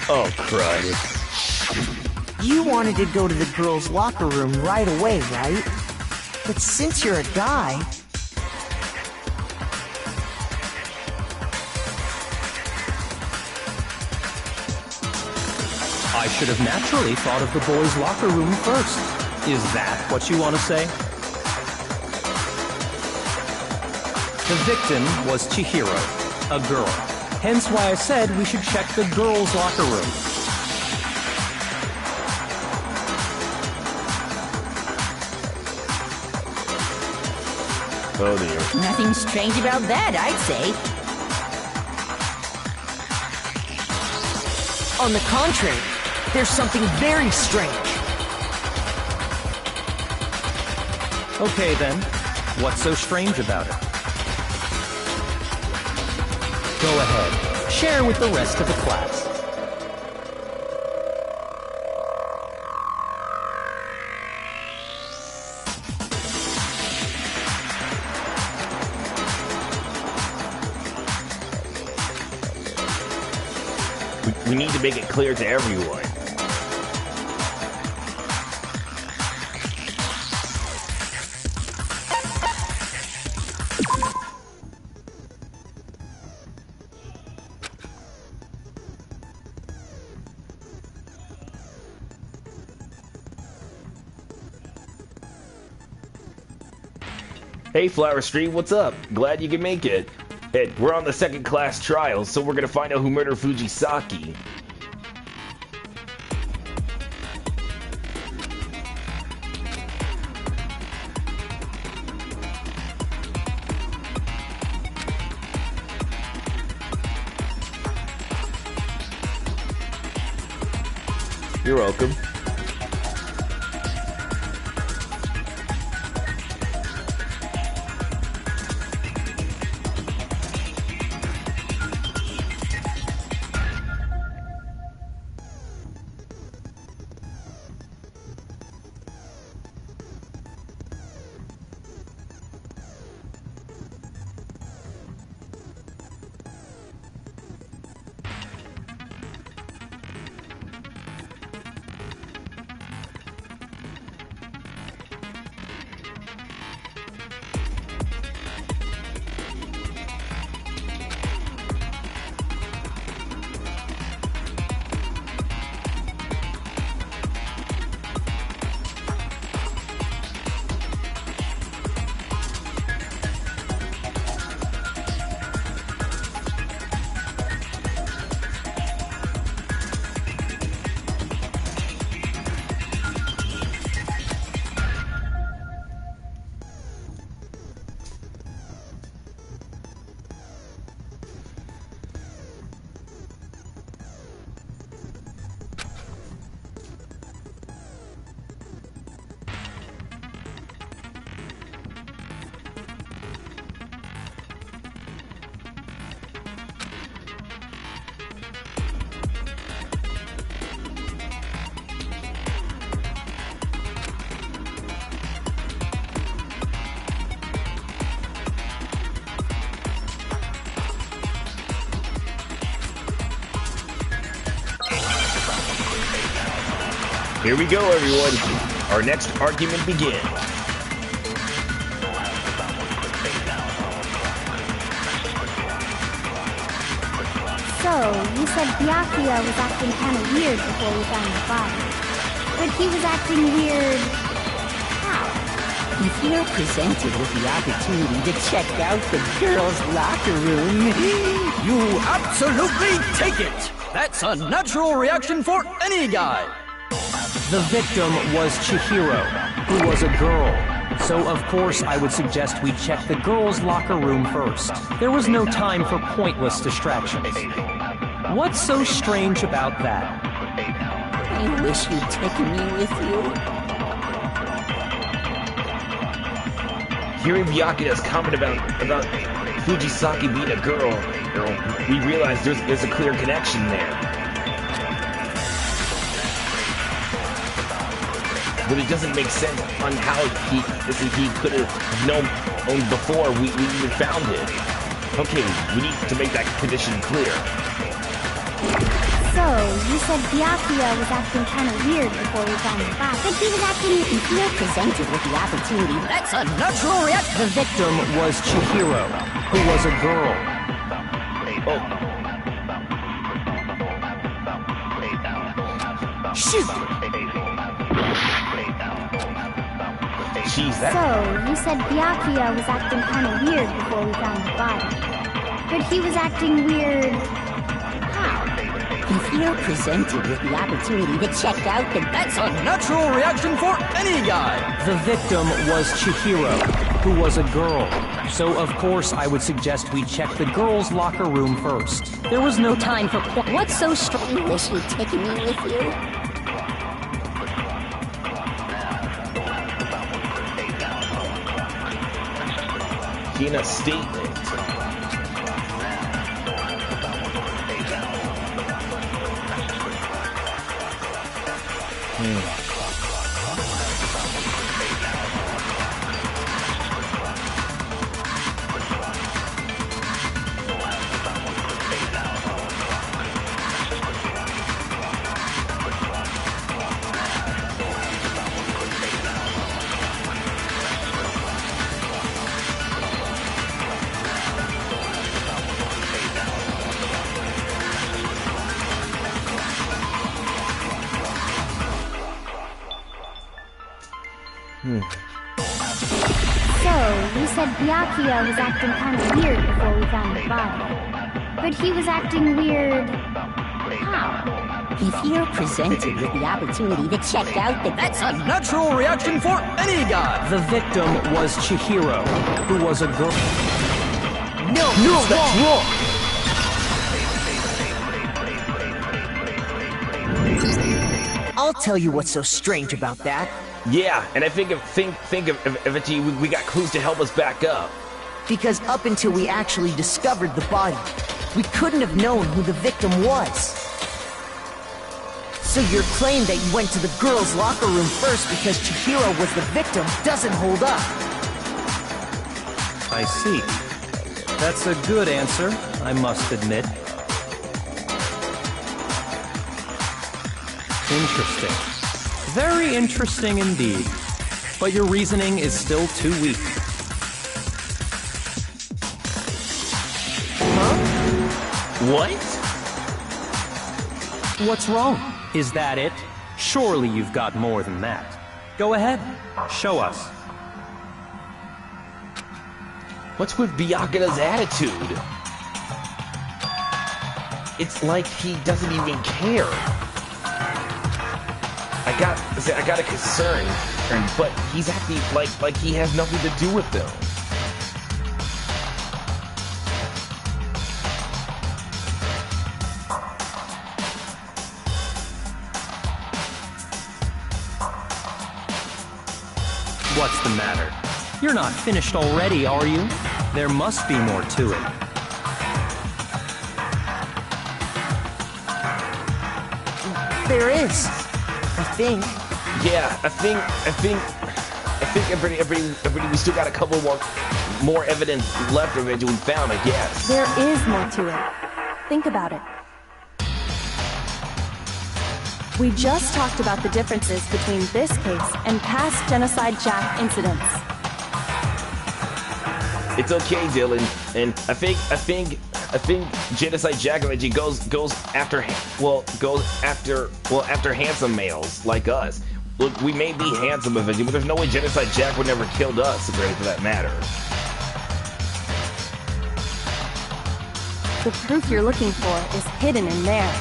Oh, crud. You wanted to go to the girls' locker room right away, right? But since you're a guy... I should have naturally thought of the boys' locker room first. Is that what you want to say? The victim was Chihiro, a girl. Hence why I said we should check the girls' locker room. Oh dear. Nothing strange about that, I'd say. On the contrary, there's something very strange. Okay then, what's so strange about it? Go ahead, share with the rest of the class. We need to make it clear to everyone. Hey, Flower Street, what's up? Glad you can make it. Hey, we're on the second class trial, so we're gonna find out who murdered Fujisaki. You're welcome. Here we go, everyone. Our next argument begins. So, you said Byakuya was acting kind of weird before we found the body. But he was acting weird... how? If you're presented with the opportunity to check out the girls' locker room... You absolutely take it! That's a natural reaction for any guy! The victim was Chihiro, who was a girl. So of course I would suggest we check the girls' locker room first. There was no time for pointless distractions. What's so strange about that? I wish you'd taken me with you. Hearing Byakuya's comment about Fujisaki being a girl, we realize there's a clear connection there. But it doesn't make sense on how he could have known before we even found it. Okay, we need to make that condition clear. So, you said Byakuya was acting kind of weird before we found the body. But he was acting... If you're presented with the opportunity... That's a natural reaction! The victim was Chihiro, who was a girl. Shoot! Jeez, So, you said Byakuya was acting kind of weird before we found the body. But he was acting weird... how? If you're presented with the opportunity to check out the... That's a natural reaction for any guy! The victim was Chihiro, who was a girl. So of course I would suggest we check the girls' locker room first. There was no time for... What's so strange? I wish you'd taken me with you. In a statement. So, you said Byakuya was acting kind of weird before we found the body. But he was acting weird... how? If you're presented with the opportunity to check out the... That's a natural reaction for any guy! The victim was Chihiro, who was a girl. No, that's wrong! I'll tell you what's so strange about that. Yeah, and I think if it, we got clues to help us back up. Because up until we actually discovered the body, we couldn't have known who the victim was. So your claim that you went to the girls' locker room first because Chihiro was the victim doesn't hold up. I see. That's a good answer, I must admit. Interesting. Very interesting indeed. But your reasoning is still too weak. What? What's wrong? Is that it? Surely you've got more than that. Go ahead, show us. What's with Byakuya's attitude? It's like he doesn't even care. I got a concern, but he's acting like he has nothing to do with them. What's the matter? You're not finished already, are you? There must be more to it. There is. I think. Yeah, I think everybody, we still got a couple more evidence left of it we found, I guess. There is more to it. Think about it. We just talked about the differences between this case and past Genocide Jack incidents. It's okay, Dylan. And I think Genocide Jack goes after handsome males like us. Look, we may be handsome eventually, but there's no way Genocide Jack would never killed us, really, for that matter. The proof you're looking for is hidden in there.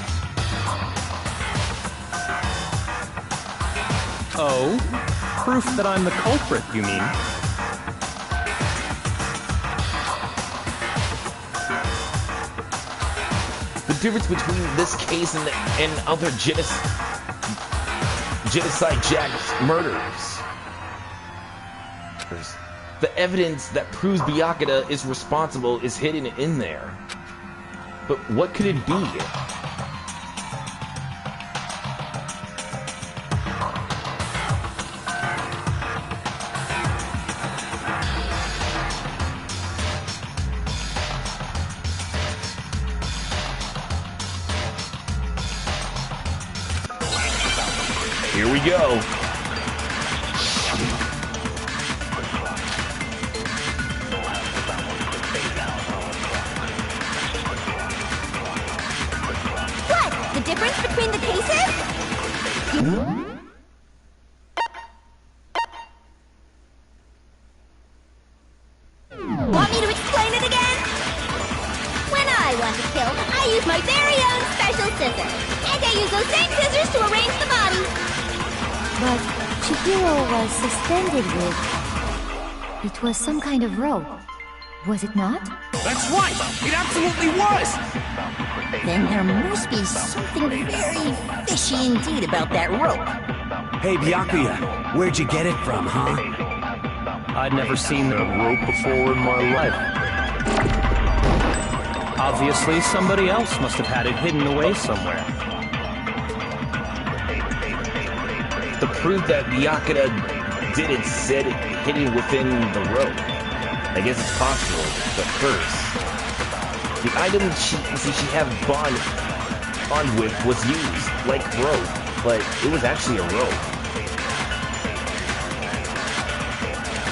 Oh? Proof that I'm the culprit, you mean? The difference between this case and other Genocide Jack murders. The evidence that proves Byakuya is responsible is hidden in there. But what could it be? Here we go. What? The difference between the cases? Want me to explain it again? When I want to kill, I use my very own special scissors. And I use those same scissors to arrange the body. But Chihiro was suspended with... It was some kind of rope. Was it not? That's right! It absolutely was! Then there must be something very fishy indeed about that rope. Hey, Byakuya, where'd you get it from, huh? I'd never seen that rope before in my life. Obviously, somebody else must have had it hidden away somewhere. The proof that Byakuya did it said it hidden within the rope. I guess it's possible, but first, the item she had bond with was used like rope, but it was actually a rope.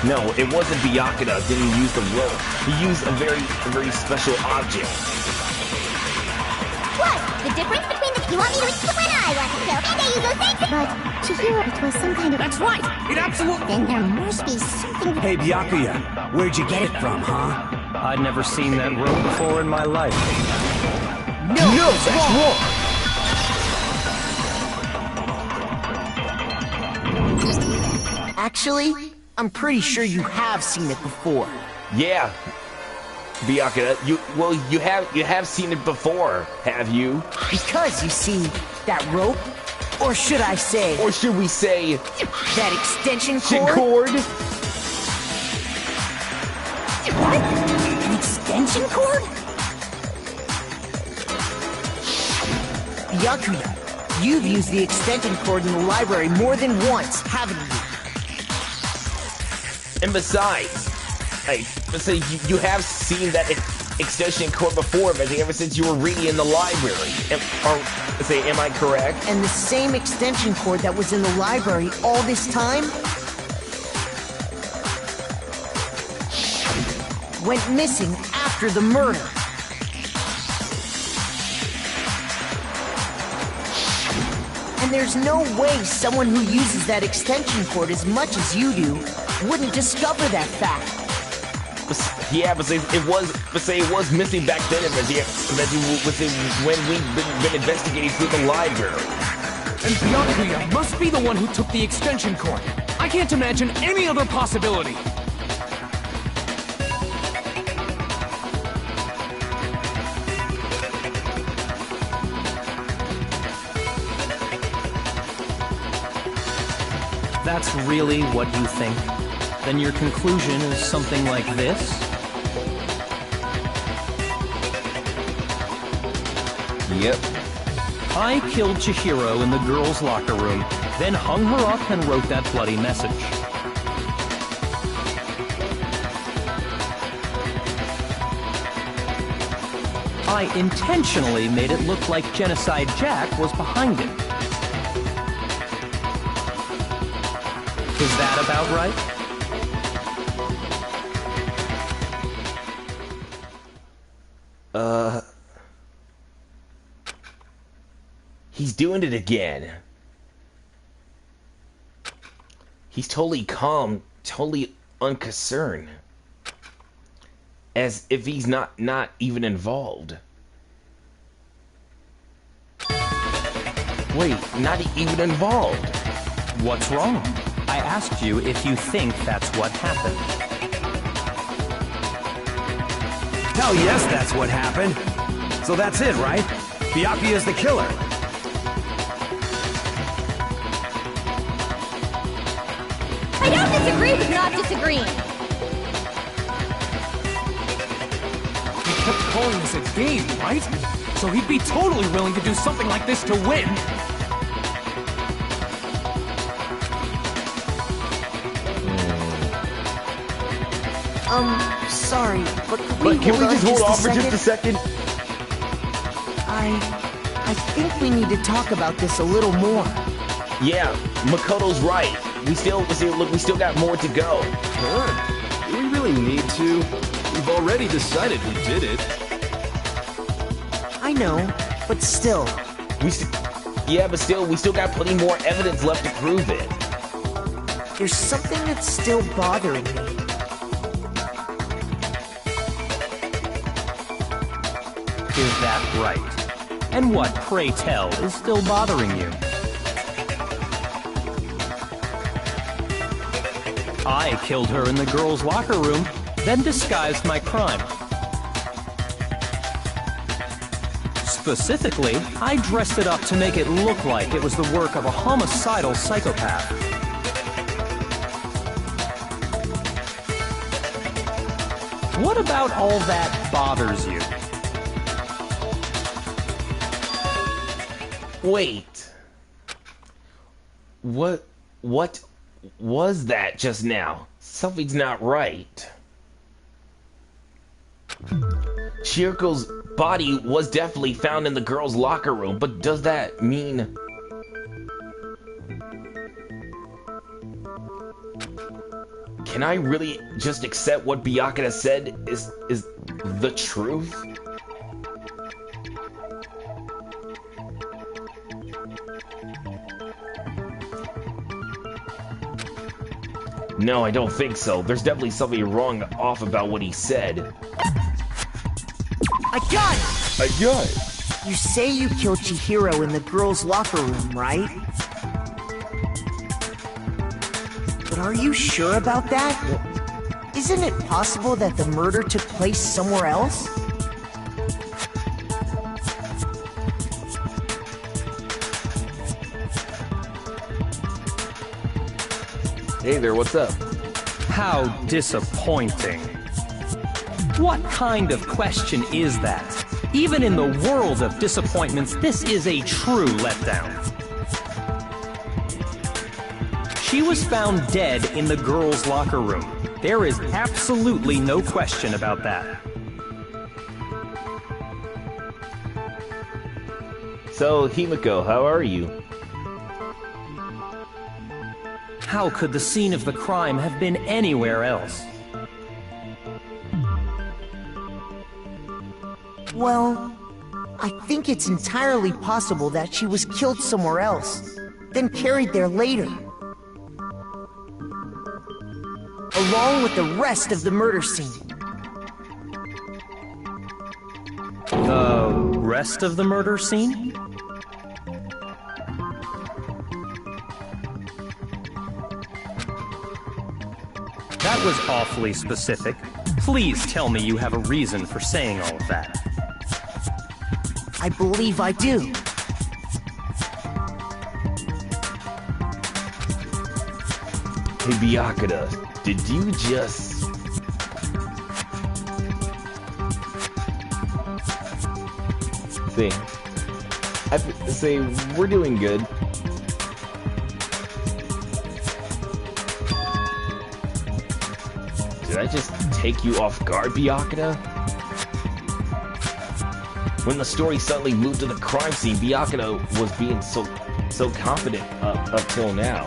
No, it wasn't Byakuya didn't use the rope. He used a very special object. What? The difference between the... You want me to explain? When I want to kill, and I use those same... But Chihiro, it was some kind of... That's right! It absolutely... Then there must be something... Hey, Byakuya, where'd you get it from, huh? I'd never seen that rope before in my life. No, that's wrong! Actually, I'm pretty sure you have seen it before. Yeah, Byakuya, you have seen it before, have you? Because, you see, that rope, or should I say... Or should we say... that extension cord? An extension cord? Byakuya, you've used the extension cord in the library more than once, haven't you? And besides, you have seen that extension cord before, but ever since you were reading in the library. Am I correct? And the same extension cord that was in the library all this time went missing after the murder. And there's no way someone who uses that extension cord as much as you do wouldn't discover that fact. Yeah, but it was missing back then, when we've been investigating through the library. And Byakuya must be the one who took the extension cord. I can't imagine any other possibility. That's really what you think? Then your conclusion is something like this? Yep. I killed Chihiro in the girls' locker room, then hung her up and wrote that bloody message. I intentionally made it look like Genocide Jack was behind it. Is that about right? He's doing it again. He's totally calm, totally unconcerned. As if he's not even involved. Wait, not even involved. What's wrong? I asked you if you think that's what happened. Hell yes, that's what happened. So that's it, right? Byakuya's the killer. I don't disagree with not disagreeing. He kept calling this a game, right? So he'd be totally willing to do something like this to win. Sorry, but Can we just hold off for just a second? I think we need to talk about this a little more. Yeah, Makoto's right. We still got more to go. Huh? Do we really need to? We've already decided who did it. I know, but still. We still got plenty more evidence left to prove it. There's something that's still bothering me. Is that right? And what, pray tell, is still bothering you? I killed her in the girls' locker room, then disguised my crime. Specifically, I dressed it up to make it look like it was the work of a homicidal psychopath. What about all that bothers you? Wait. What was that just now? Something's not right. Chihiko's body was definitely found in the girls' locker room, but does that mean... Can I really just accept what Byakuya said is the truth? No, I don't think so. There's definitely something off about what he said. I got it! You say you killed Chihiro in the girls' locker room, right? But are you sure about that? Isn't it possible that the murder took place somewhere else? Hey there, what's up? How disappointing. What kind of question is that? Even in the world of disappointments, this is a true letdown. She was found dead in the girls' locker room. There is absolutely no question about that. So, Himiko, how are you? How could the scene of the crime have been anywhere else? Well, I think it's entirely possible that she was killed somewhere else, then carried there later. Along with the rest of the murder scene. The rest of the murder scene? That was awfully specific. Please tell me you have a reason for saying all of that. I believe I do. Hey, Byakuya, did you just... Say, we're doing good. Did I just take you off guard, Byakuya? When the story suddenly moved to the crime scene, Byakuya was being so confident up till now.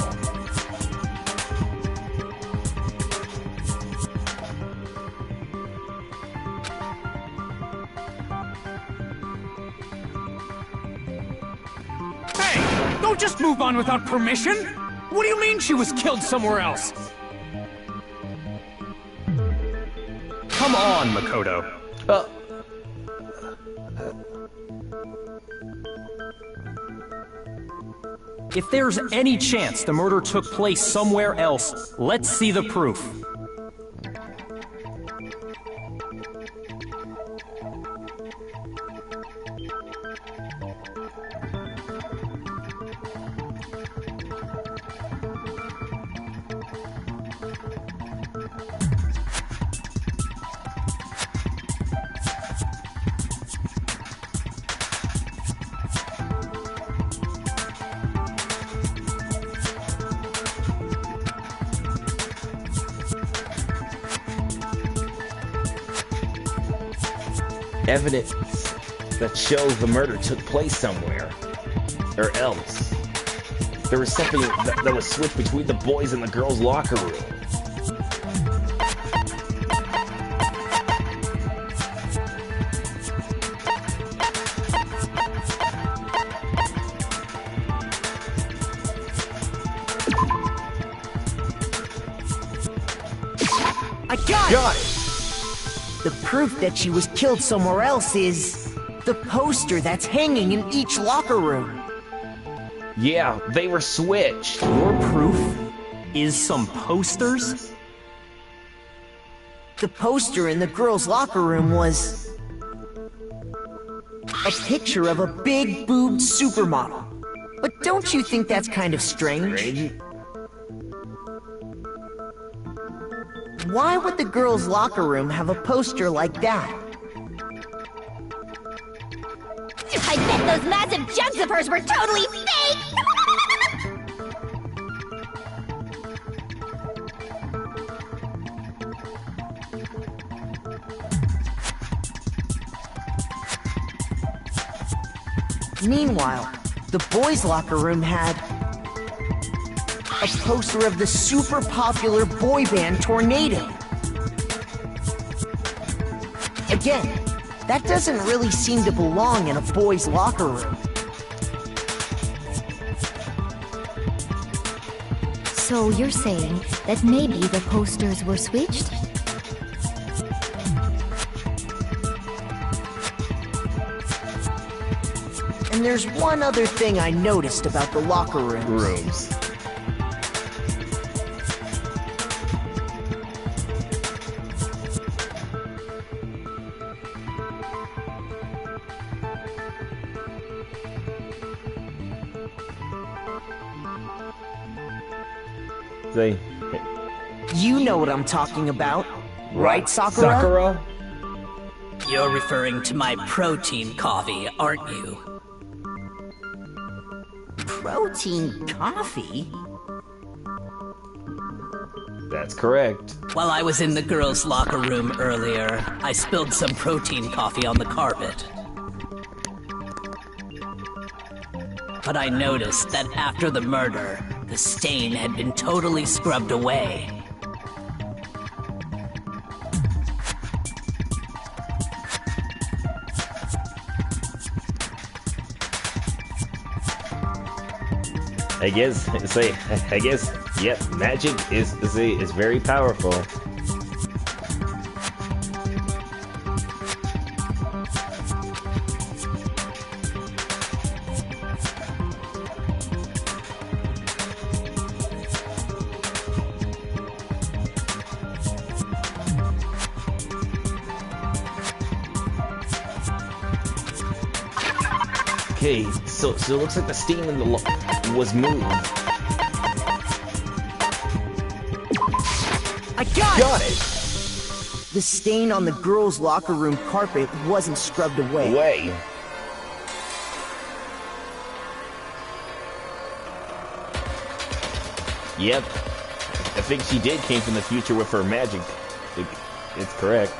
Don't just move on without permission! What do you mean she was killed somewhere else? Come on, Makoto. If there's any chance the murder took place somewhere else, let's see the proof. Evidence that shows the murder took place somewhere or else. There was something that was switched between the boys and the girls' locker room. I got it! The proof that she was killed somewhere else is the poster that's hanging in each locker room. Yeah, they were switched. Your proof is some posters? The poster in the girls' locker room was a picture of a big-boobed supermodel. But don't you think that's kind of strange? Why would the girls' locker room have a poster like that? I bet those massive jugs of hers were totally fake! Meanwhile, the boys' locker room had a poster of the super popular boy band Tornado. Again, that doesn't really seem to belong in a boys' locker room. So you're saying that maybe the posters were switched? And there's one other thing I noticed about the locker rooms. You know what I'm talking about, right, Sakura? Sakura? You're referring to my protein coffee, aren't you? Protein coffee? That's correct. While I was in the girls' locker room earlier, I spilled some protein coffee on the carpet. But I noticed that after the murder, the stain had been totally scrubbed away. I guess, yep, magic is very powerful. Okay, so it looks like the stain in the was moved. I got it! The stain on the girls' locker room carpet wasn't scrubbed away. Yep. I think she came from the future with her magic. It's correct.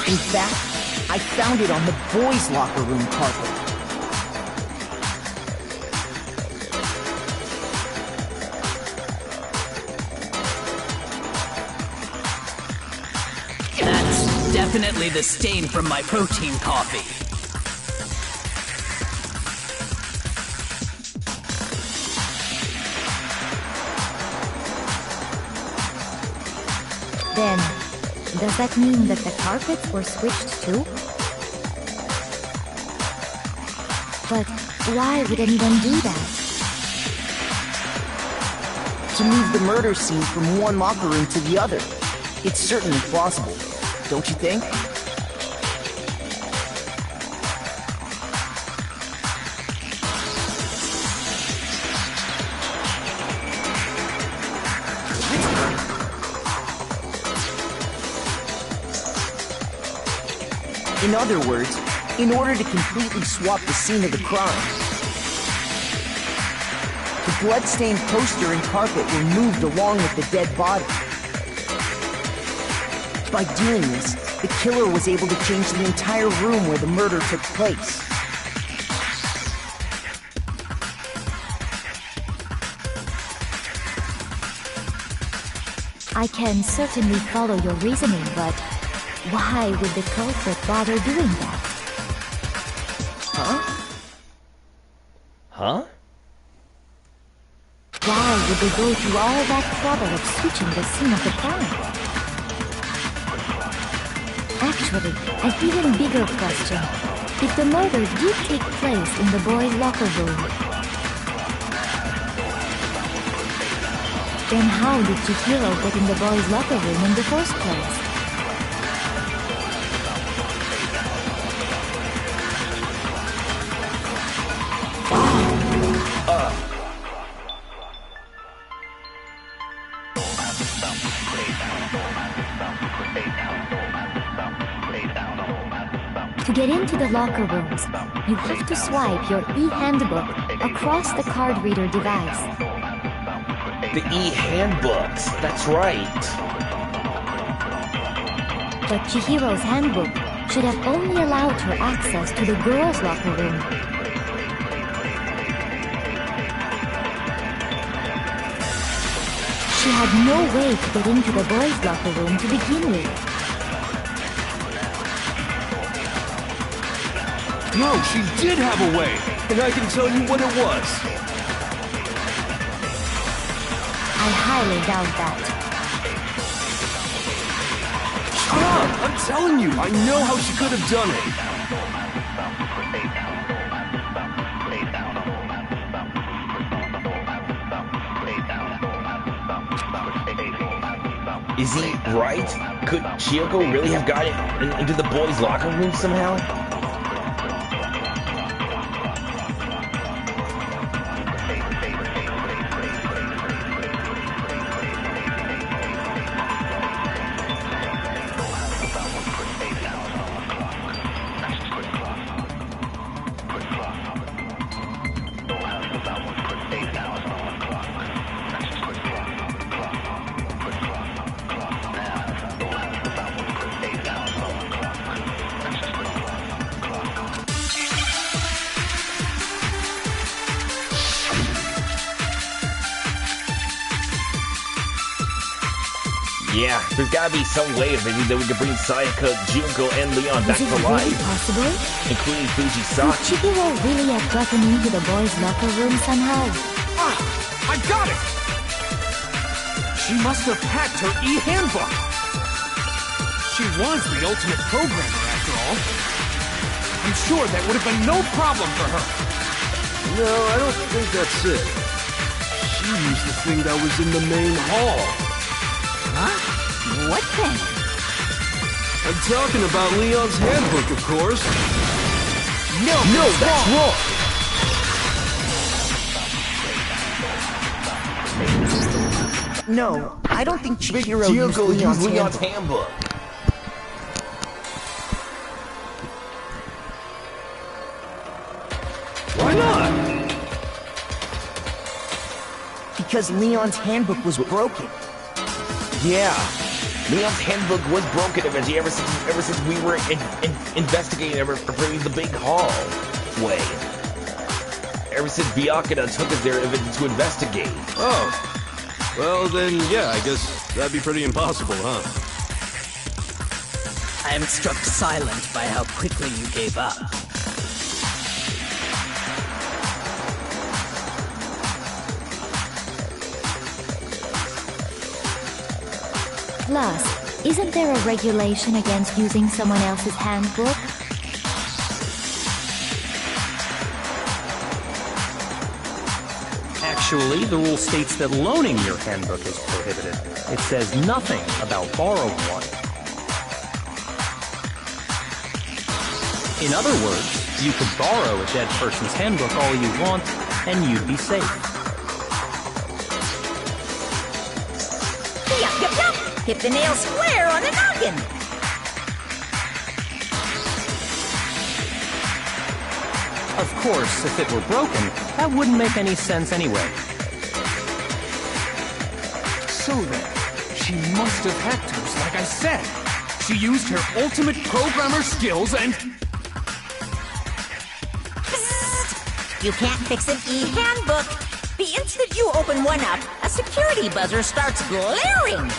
In fact, I found it on the boys' locker room carpet. Definitely the stain from my protein coffee. Then, does that mean that the carpets were switched too? But why would anyone do that? To move the murder scene from one locker room to the other. It's certainly plausible, don't you think? In other words, in order to completely swap the scene of the crime, the blood-stained poster and carpet were moved along with the dead body. By doing this, the killer was able to change the entire room where the murder took place. I can certainly follow your reasoning, but why would the culprit bother doing that? Huh? Huh? Why would they go through all that trouble of switching the scene of the crime? Actually, an even bigger question. If the murder did take place in the boys' locker room, then how did Chihiro get in the boys' locker room in the first place? To get into the locker rooms, you have to swipe your e-handbook across the card reader device. The e-handbooks, that's right. But Chihiro's handbook should have only allowed her access to the girls' locker room. She had no way to get into the boys' locker room to begin with. No, she did have a way, and I can tell you what it was. I highly doubt that. Shut up! I'm telling you, I know how she could have done it. Is he right? Could Chiyoko really have gotten into the boys' locker room somehow? Yeah, there's gotta be some way that we could bring Sayaka, Junko, and Leon back to life. Is it really possible? Including Could Fujisaki. Chihiro really have gotten into the boys' locker room somehow? Ah! I got it! She must have hacked her e-handbook! She was the ultimate programmer, after all. I'm sure that would have been no problem for her. No, I don't think that's it. She used the thing that was in the main hall. Huh? What thing? I'm talking about Leon's handbook, of course. No, that's wrong! No, I don't think Chihiro Junko used used Leon's Leon's handbook. handbook. Why not? Because Leon's handbook was broken. Yeah, Leon's handbook was broken eventually ever since we were investigating the big hallway. Ever since Byakuya took us there to investigate. Oh. Well, then, yeah, I guess that'd be pretty impossible, huh? I am struck silent by how quickly you gave up. Plus, Isn't there a regulation against using someone else's handbook? Actually, the rule states that loaning your handbook is prohibited. It says nothing about borrowing one. In other words, you could borrow a dead person's handbook all you want, and you'd be safe. Yup, yup, yup! Hit the nail square on the noggin! Of course, if it were broken, that wouldn't make any sense anyway. So then, she must have hacked hers, like I said. She used her ultimate programmer skills and... Psst! You can't fix an e-handbook. The instant you open one up, a security buzzer starts blaring.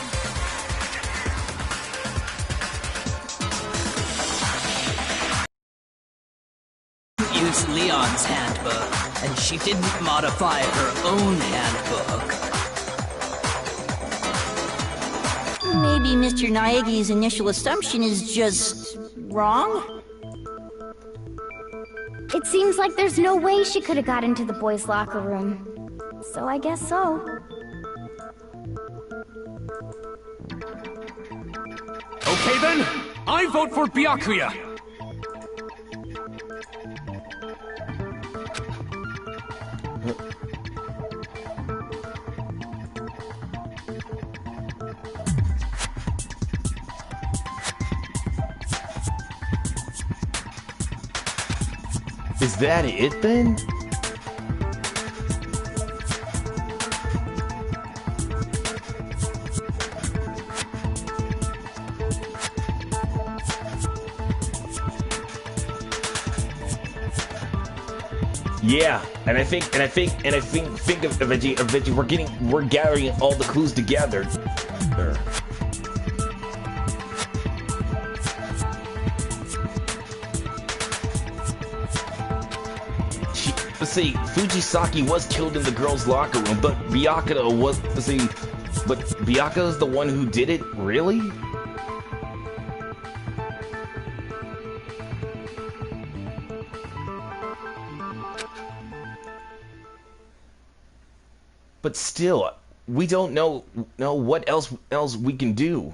Used Leon's handbook, and she didn't modify her own handbook. Maybe Mr. Naegi's initial assumption is just wrong? It seems like there's no way she could have got into the boys' locker room. So I guess so. Okay then, I vote for Byakuya. Is that it then? Yeah, and I think eventually we're gathering all the clues together. Let's see, Fujisaki was killed in the girls' locker room, but Byakuya was, but Byakuya's the one who did it, really? But still, we don't know what else we can do.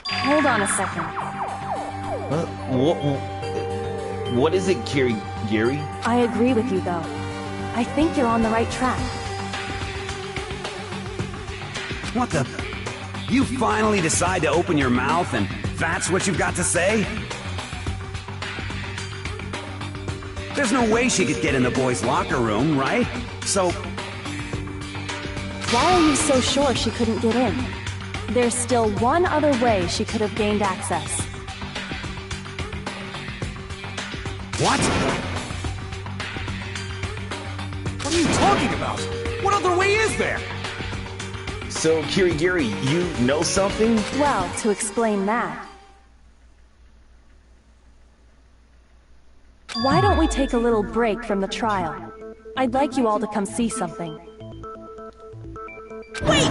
Hold on a second. What is it, Gary? I agree with you, though. I think you're on the right track. What the? You finally decide to open your mouth and that's what you've got to say? There's no way she could get in the boys' locker room, right? So... Why are you so sure she couldn't get in? There's still one other way she could have gained access. What? What are you talking about? What other way is there? So, Kirigiri, you know something? Well, to explain that... Why don't we take a little break from the trial? I'd like you all to come see something. Wait!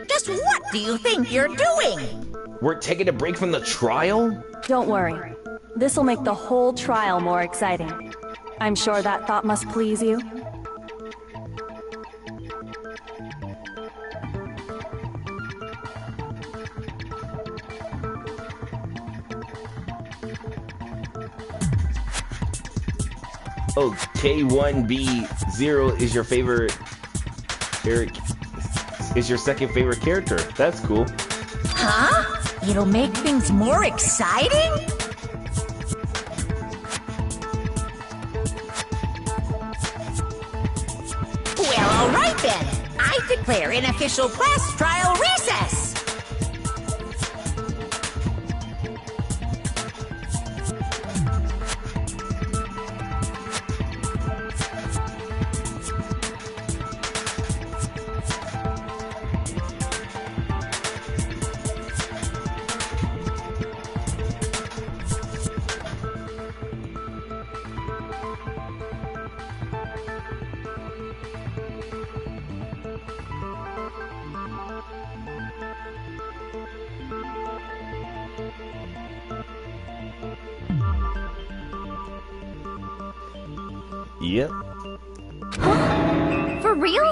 Just what do you think you're doing? We're taking a break from the trial? Don't worry. This'll make the whole trial more exciting. I'm sure that thought must please you. Oh, K1B0 is your favorite... is your second favorite character. That's cool. Huh? It'll make things more exciting? Well, all right then. I declare an official class trial recess. Yep. Huh? For real?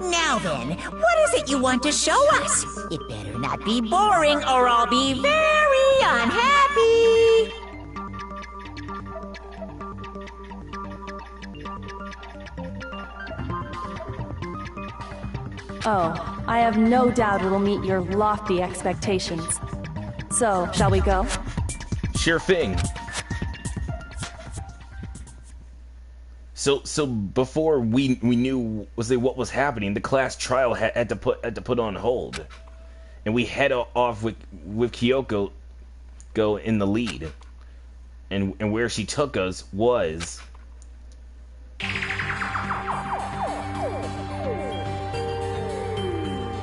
Now then, what is it you want to show us? It better not be boring or I'll be very unhappy. Oh, I have no doubt it'll meet your lofty expectations. So, shall we go? Sure thing. So before we knew what was happening, the class trial had to put on hold, and we head off with Kyoko in the lead, and where she took us was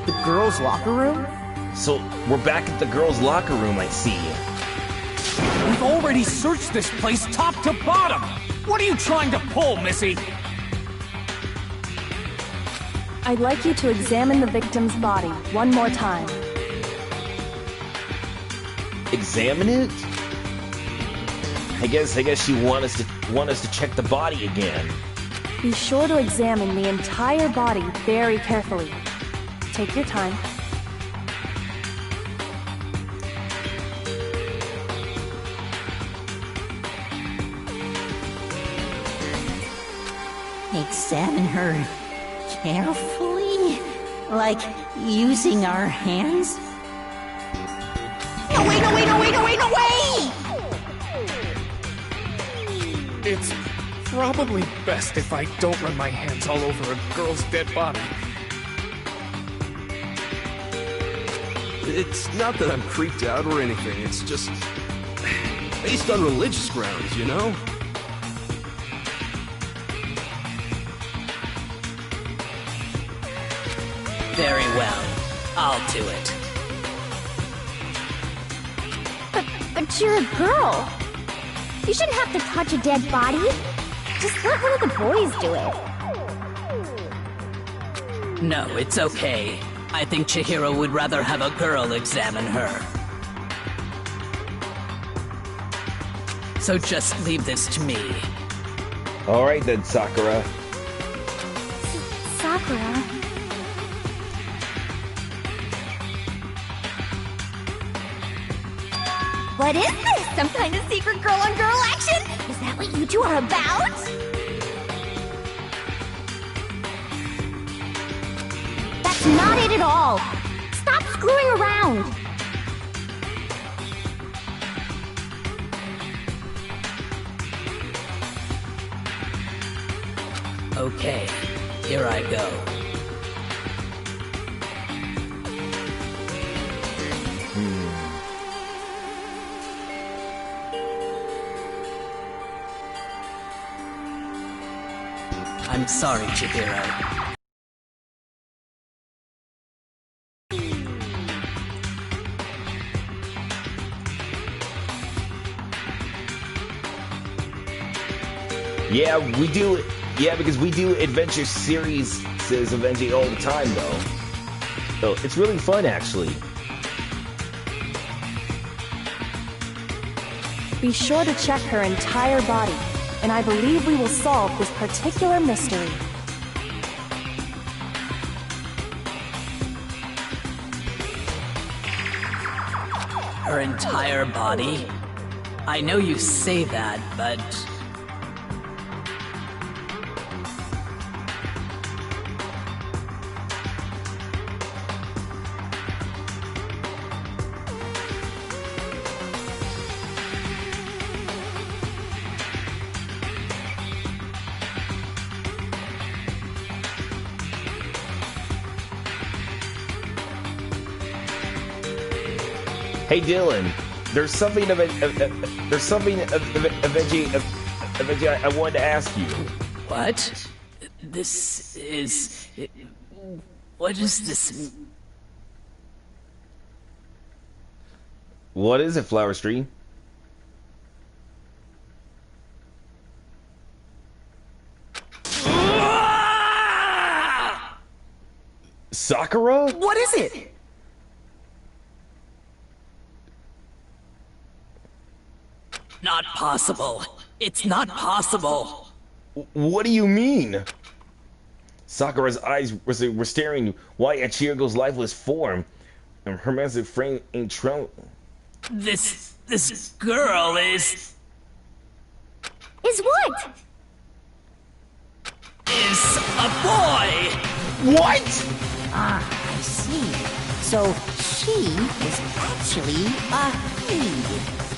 the girls' locker room. So we're back at the girls' locker room. I see. We've already searched this place top to bottom. What are you trying to pull, Missy? I'd like you to examine the victim's body one more time. Examine it? I guess she want us to check the body again. Be sure to examine the entire body very carefully. Take your time. Examine her carefully? Like using our hands? No way, no way, no way, no way, no way! It's probably best if I don't run my hands all over a girl's dead body. It's not that I'm creeped out or anything, it's just based on religious grounds, you know? Very well. I'll do it. But you're a girl. You shouldn't have to touch a dead body. Just let one of the boys do it. No, it's okay. I think Chihiro would rather have a girl examine her. So just leave this to me. Alright then, Sakura. Sakura? What is this? Some kind of secret girl-on-girl action? Is that what you two are about? That's not it at all. Stop screwing around. Okay, here I go. I'm sorry, Chihiro. Yeah, we do. Yeah, because we do adventure series of NG all the time, though. So it's really fun, actually. Be sure to check her entire body, and I believe we will solve this particular mystery. Her entire body? I know you say that, but... Hey Dylan, there's something I wanted to ask you. What? This is... What is this? What is it, Flower Stream? Sakura? What is it? Not possible. It's not possible. What do you mean? Sakura's eyes were staring wide at Chihiro's lifeless form, and her massive frame ain't true. This girl is what? Is a boy! What? Ah, I see. So she was actually a he.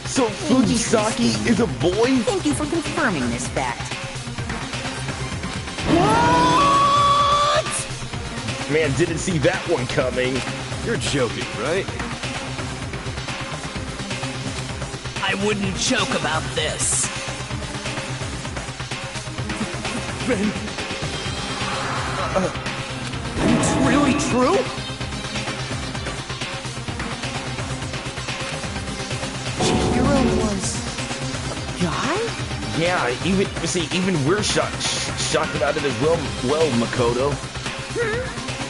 So Fujisaki is a boy? Thank you for confirming this fact. What? Man, didn't see that one coming. You're joking, right? I wouldn't joke about this. Ben... it's really true? Chihiro was a guy? Yeah, even we're shocked about it as well, Makoto.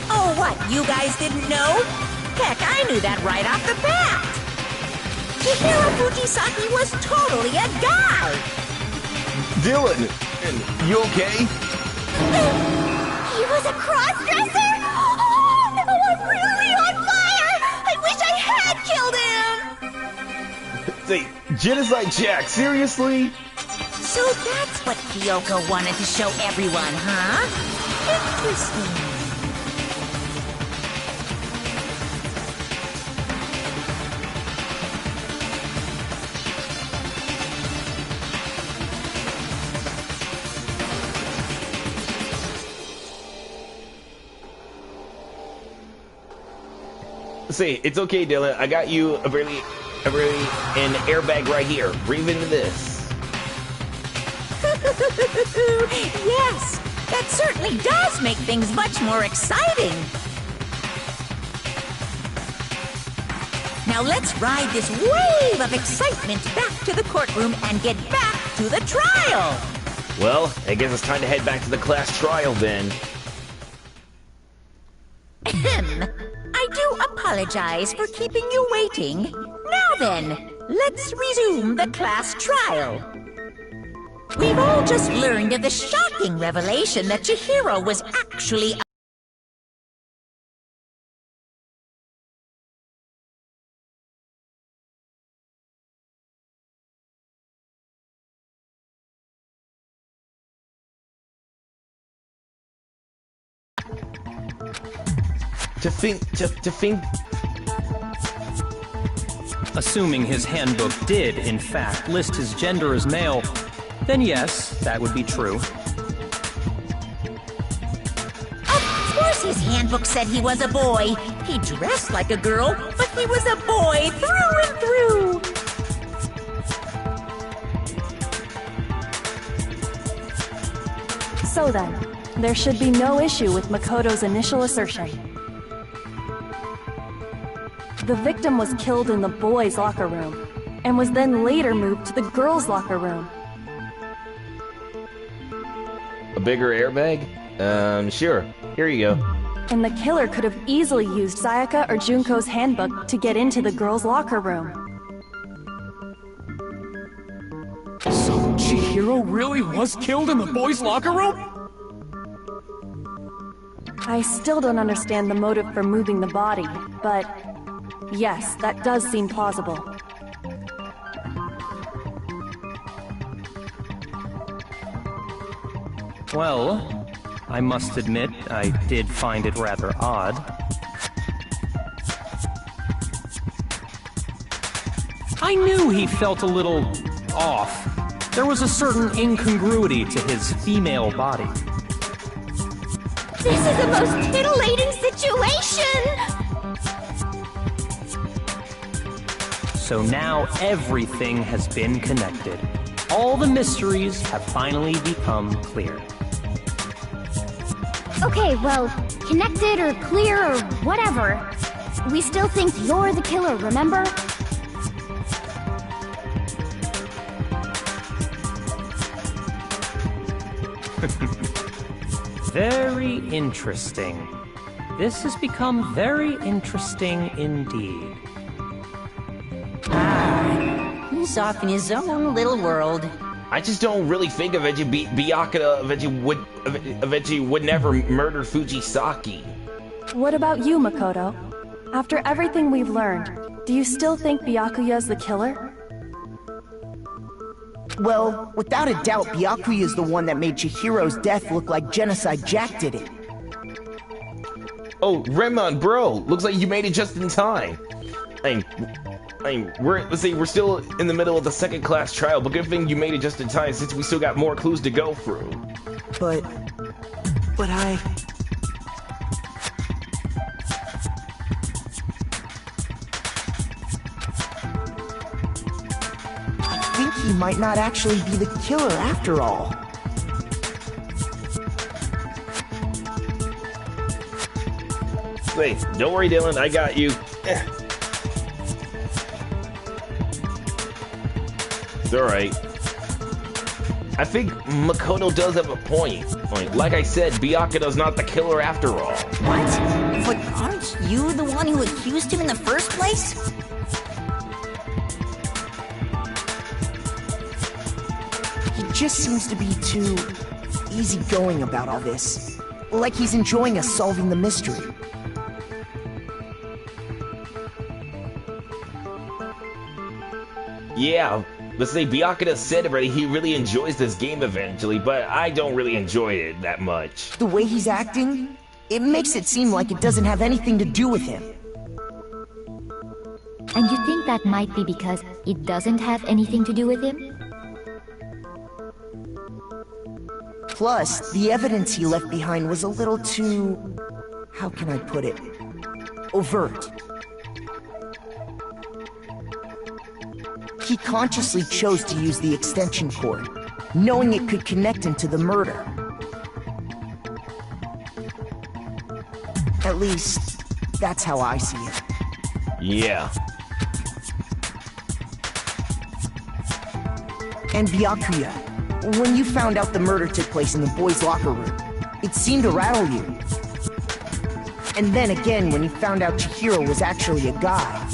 Oh, what? You guys didn't know? Heck, I knew that right off the bat. Chihiro Fujisaki was totally a guy. Dylan, you okay? He was a cross-dresser? Oh, no, I'm really on fire! I wish I had killed him! Say, Genocide Jack, seriously? So that's what Kyoko wanted to show everyone, huh? Interesting. Say, it's okay, Dylan. I got you an airbag right here. Breathe into this. Yes, that certainly does make things much more exciting. Now let's ride this wave of excitement back to the courtroom and get back to the trial. Well, I guess it's time to head back to the class trial then. I do apologize for keeping you waiting. Now then, let's resume the class trial. We've all just learned of the shocking revelation that Chihiro was actually To think. Assuming his handbook did, in fact, list his gender as male, then yes, that would be true. Of course his handbook said he was a boy. He dressed like a girl, but he was a boy through and through. So then, there should be no issue with Makoto's initial assertion. The victim was killed in the boys' locker room, and was then later moved to the girls' locker room. A bigger airbag? Sure. Here you go. And the killer could have easily used Sayaka or Junko's handbook to get into the girls' locker room. So Chihiro really was killed in the boys' locker room? I still don't understand the motive for moving the body, but yes, that does seem plausible. Well, I must admit, I did find it rather odd. I knew he felt a little off. There was a certain incongruity to his female body. This is the most titillating situation! So now everything has been connected. All the mysteries have finally become clear. Okay, well, connected or clear or whatever. We still think you're the killer, remember? Very interesting. This has become very interesting indeed. He's off in his own little world. I just don't really think Byakuya eventually would never murder Fujisaki. What about you, Makoto? After everything we've learned, do you still think Byakuya's the killer? Well, without a doubt, Byakuya is the one that made Chihiro's death look like Genocide Jack did it. Oh, Remon, bro, looks like you made it just in time. We're still in the middle of the second-class trial, but good thing you made it just in time since we still got more clues to go through. But I think he might not actually be the killer after all. Wait, don't worry, Dylan, I got you. It's alright. I think Makoto does have a point. Like I said, Byakuya's not the killer after all. What? But aren't you the one who accused him in the first place? He just seems to be too easygoing about all this. Like he's enjoying us solving the mystery. Yeah, let's say Byakuya said already he really enjoys this game eventually, but I don't really enjoy it that much. The way he's acting, it makes it seem like it doesn't have anything to do with him. And you think that might be because it doesn't have anything to do with him? Plus, the evidence he left behind was a little too... how can I put it? Overt. He consciously chose to use the extension cord, knowing it could connect him to the murder. At least, that's how I see it. Yeah. And Byakuya, when you found out the murder took place in the boys' locker room, it seemed to rattle you. And then again, when you found out Chihiro was actually a guy.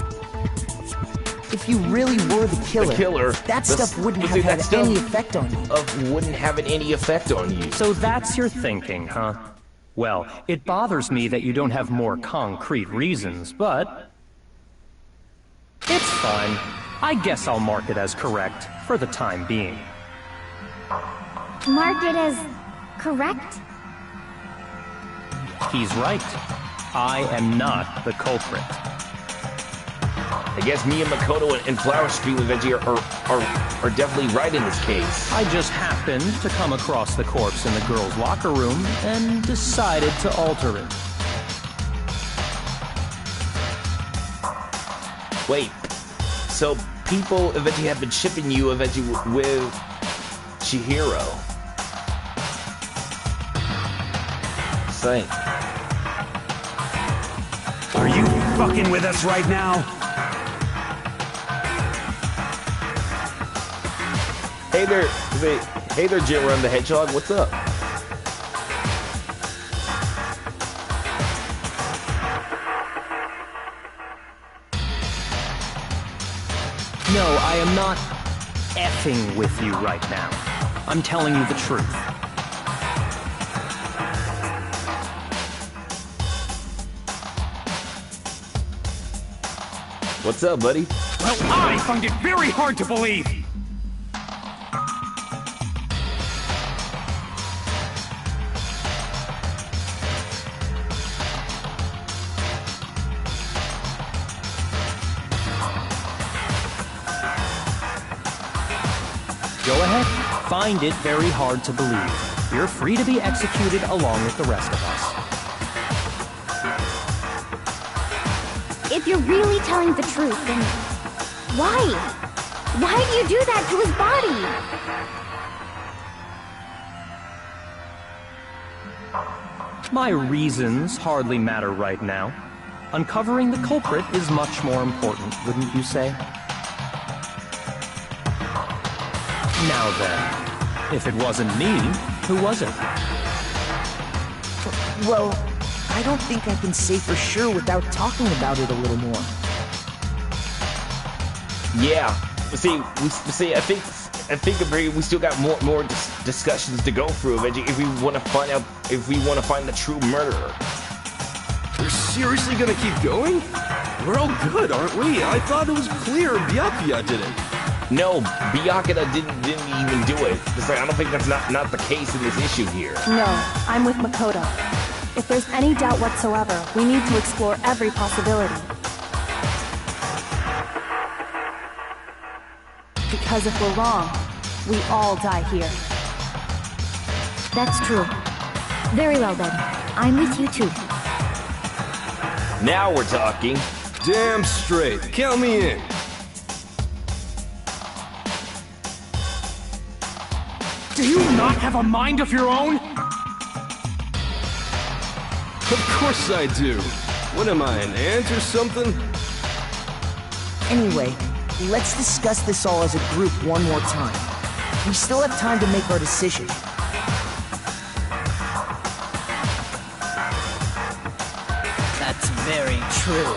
If you really were the killer, that stuff wouldn't have had any effect on you. Wouldn't have any effect on you. So that's your thinking, huh? Well, it bothers me that you don't have more concrete reasons, but... it's fine. I guess I'll mark it as correct, for the time being. Mark it as correct? He's right. I am not the culprit. I guess me and Makoto and Flower Stream eventually are definitely right in this case. I just happened to come across the corpse in the girls' locker room and decided to alter it. Wait, so people eventually have been shipping you eventually with Chihiro. Same. Are you fucking with us right now? Hey there, Jinran the Hedgehog, what's up? No, I am not effing with you right now. I'm telling you the truth. What's up, buddy? Well, I find it very hard to believe! Go ahead, find it very hard to believe. You're free to be executed along with the rest of us. If you're really telling the truth, then why? Why do you do that to his body? My reasons hardly matter right now. Uncovering the culprit is much more important, wouldn't you say? Now then, if it wasn't me, who was it? Well, I don't think I can say for sure without talking about it a little more. Yeah. See, I think I think we still got more discussions to go through, Veggie, if we want to find the true murderer. We're seriously gonna keep going? We're all good, aren't we? I thought it was clear Byakuya did it. No, Byakuya didn't even do it. It's like, I don't think that's not the case in this issue here. No, I'm with Makoto. If there's any doubt whatsoever, we need to explore every possibility. Because if we're wrong, we all die here. That's true. Very well then. I'm with you too. Now we're talking. Damn straight. Count me in. Do you not have a mind of your own? Of course I do. What am I, an ant or something? Anyway, let's discuss this all as a group one more time. We still have time to make our decision. That's very true.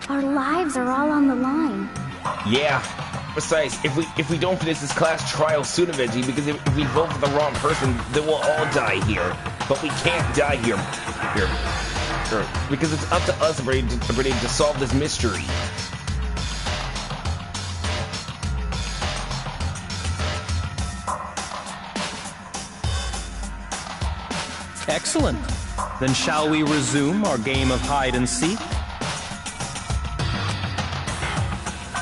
Our lives are all on the line. Yeah. Besides, if we don't finish this class trial soon, Veggie, because if we vote for the wrong person, then we'll all die here. But we can't die here. Because it's up to us, Brady, to solve this mystery. Excellent. Then shall we resume our game of hide and seek?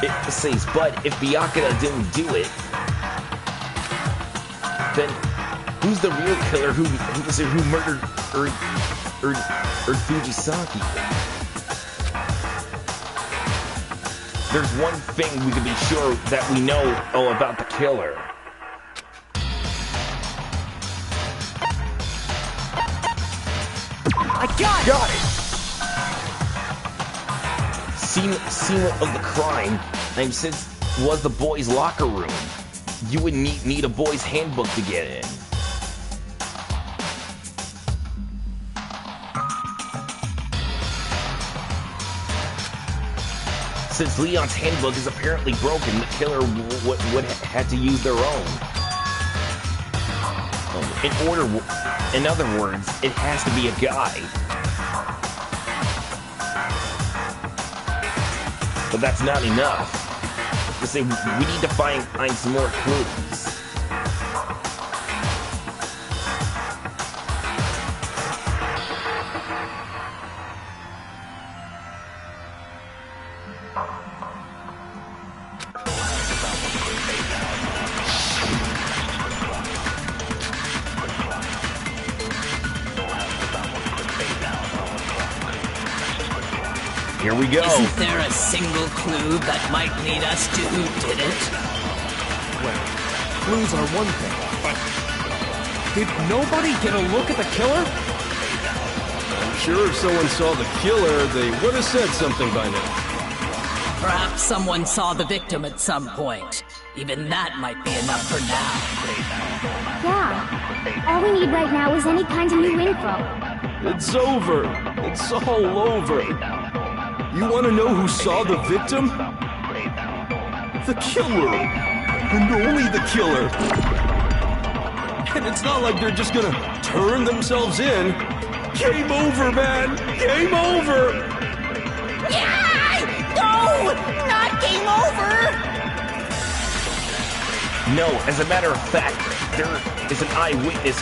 It says, but if Byakuya didn't do it, then who's the real killer who murdered Fujisaki? There's one thing we can be sure that we know about the killer. I got it! Scene of the crime, and since was the boys' locker room, you would need a boys' handbook to get in. Since Leon's handbook is apparently broken, the killer would have to use their own. In other words, it has to be a guy. But that's not enough. We need to find some more clues. Here we go. Isn't there a single clue that might lead us to who did it? Well, clues are one thing, but did nobody get a look at the killer? I'm sure if someone saw the killer, they would have said something by now. Perhaps someone saw the victim at some point. Even that might be enough for now. Yeah. All we need right now is any kind of new info. It's over. It's all over. You want to know who saw the victim? The killer! And only the killer! And it's not like they're just gonna turn themselves in. Game over, man! Game over! Yeah! No! Not game over! No, as a matter of fact, there is an eyewitness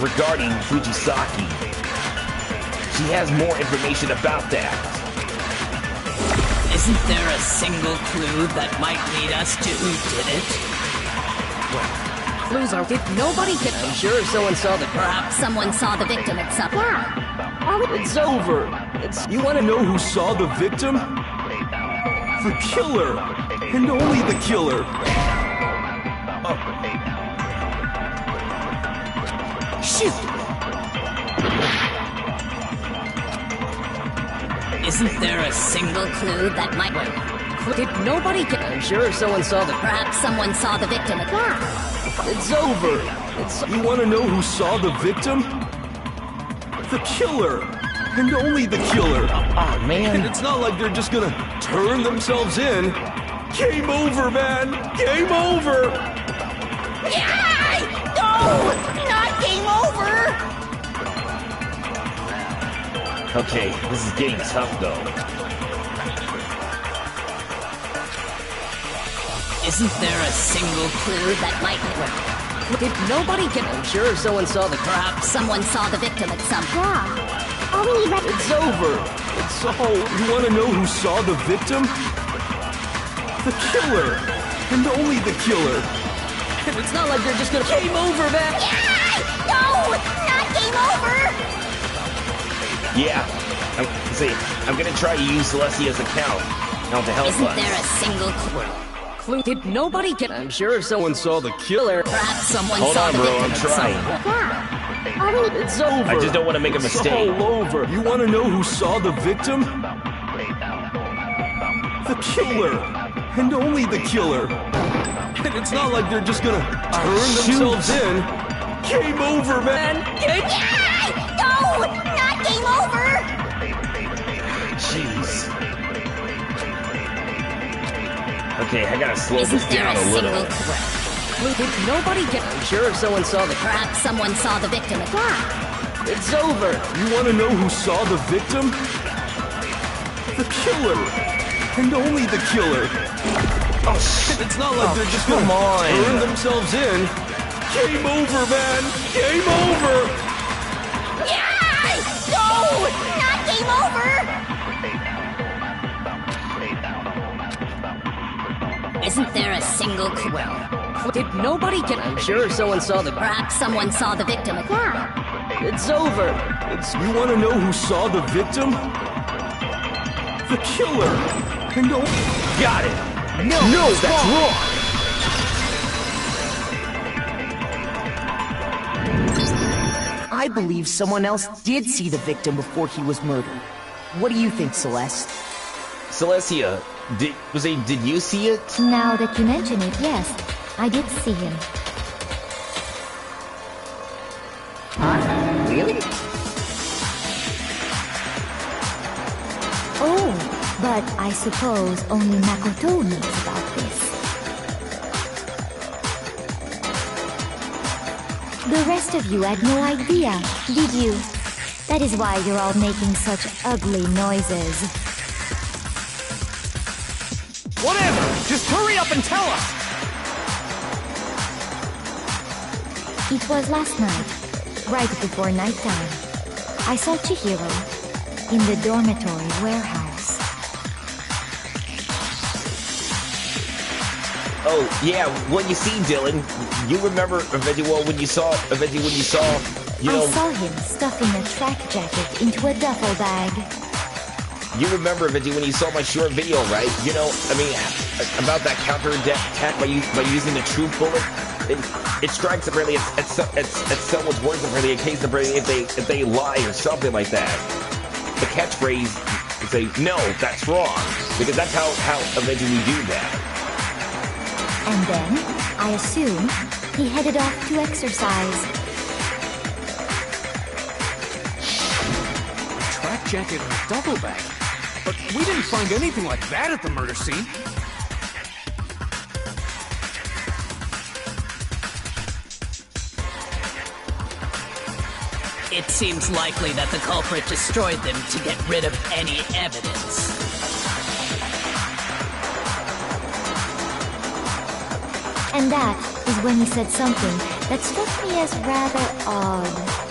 regarding Fujisaki. She has more information about that. Isn't there a single clue that might lead us to who did it? Well, clues are... Did nobody get... I'm sure if someone saw the... Perhaps someone saw the victim at some... Yeah. It's over. You want to know who saw the victim? The killer. And only the killer. Shoot! Isn't there a single clue that might... Did nobody get... I'm sure someone saw the... Perhaps someone saw the victim. It's over. You want to know who saw the victim? The killer. And only the killer. Oh, man. And it's not like they're just gonna turn themselves in. Game over, man. Game over. No! Not game over! Okay, this is getting tough though. Isn't there a single clue that might... Did nobody get... I'm sure someone saw the... Perhaps someone saw the victim at some point. Yeah. All we need right... It's over. It's all... You want to know who saw the victim? The killer. And only the killer. And it's not like they're just gonna... Game over, man! No! Not game over! Yeah. I'm gonna try to use Celestia's account now to help us. Isn't there a single clue? Did nobody get... I'm sure someone saw the killer. Perhaps someone Hold saw on, the bro. victim I'm at some trying. point. It's over. I just don't want to make a mistake. It's all over. You want to know who saw the victim? The killer. And only the killer. And it's not like they're just gonna turn themselves in. Game over, man. No! Not game over! Jeez. Okay, I gotta slow Isn't this there down a a little. single clue? Did nobody get... I'm sure someone saw the... Perhaps someone saw the victim at... It's over. You want to know who saw the victim? The killer. And only the killer. Oh, shit. It's not like they're just gonna turn themselves in. Game over, man. Game over. No! Not game over! Isn't there a single clue? Did nobody get... I'm sure someone saw the... Perhaps someone saw the victim at... It's over. You want to know who saw the victim? The killer. And only... Got it. No, that's wrong. I believe someone else did see the victim before he was murdered. What do you think, Celeste? Celestia, did you see it? Now that you mention it, yes, I did see him. Really? Oh, but I suppose only Makoto knows about this. The rest of you had no idea, did you? That is why you're all making such ugly noises. Whatever! Just hurry up and tell us! It was last night, right before nighttime. I saw Chihiro in the dormitory warehouse. Oh, yeah, well, you see, Dylan, you remember eventually, when you saw, you know... I saw him stuffing a track jacket into a duffel bag. You remember eventually when you saw my short video, right? You know, I mean, about that counter-attack by using the truth bullet? It strikes it really, it's someone's words really in case of if they lie or something like that. The catchphrase is say, no, that's wrong. Because that's how eventually we do that. And then, I assume, he headed off to exercise. A track jacket and a duffel bag. But we didn't find anything like that at the murder scene. It seems likely that the culprit destroyed them to get rid of any evidence. And that is when he said something that struck me as rather odd.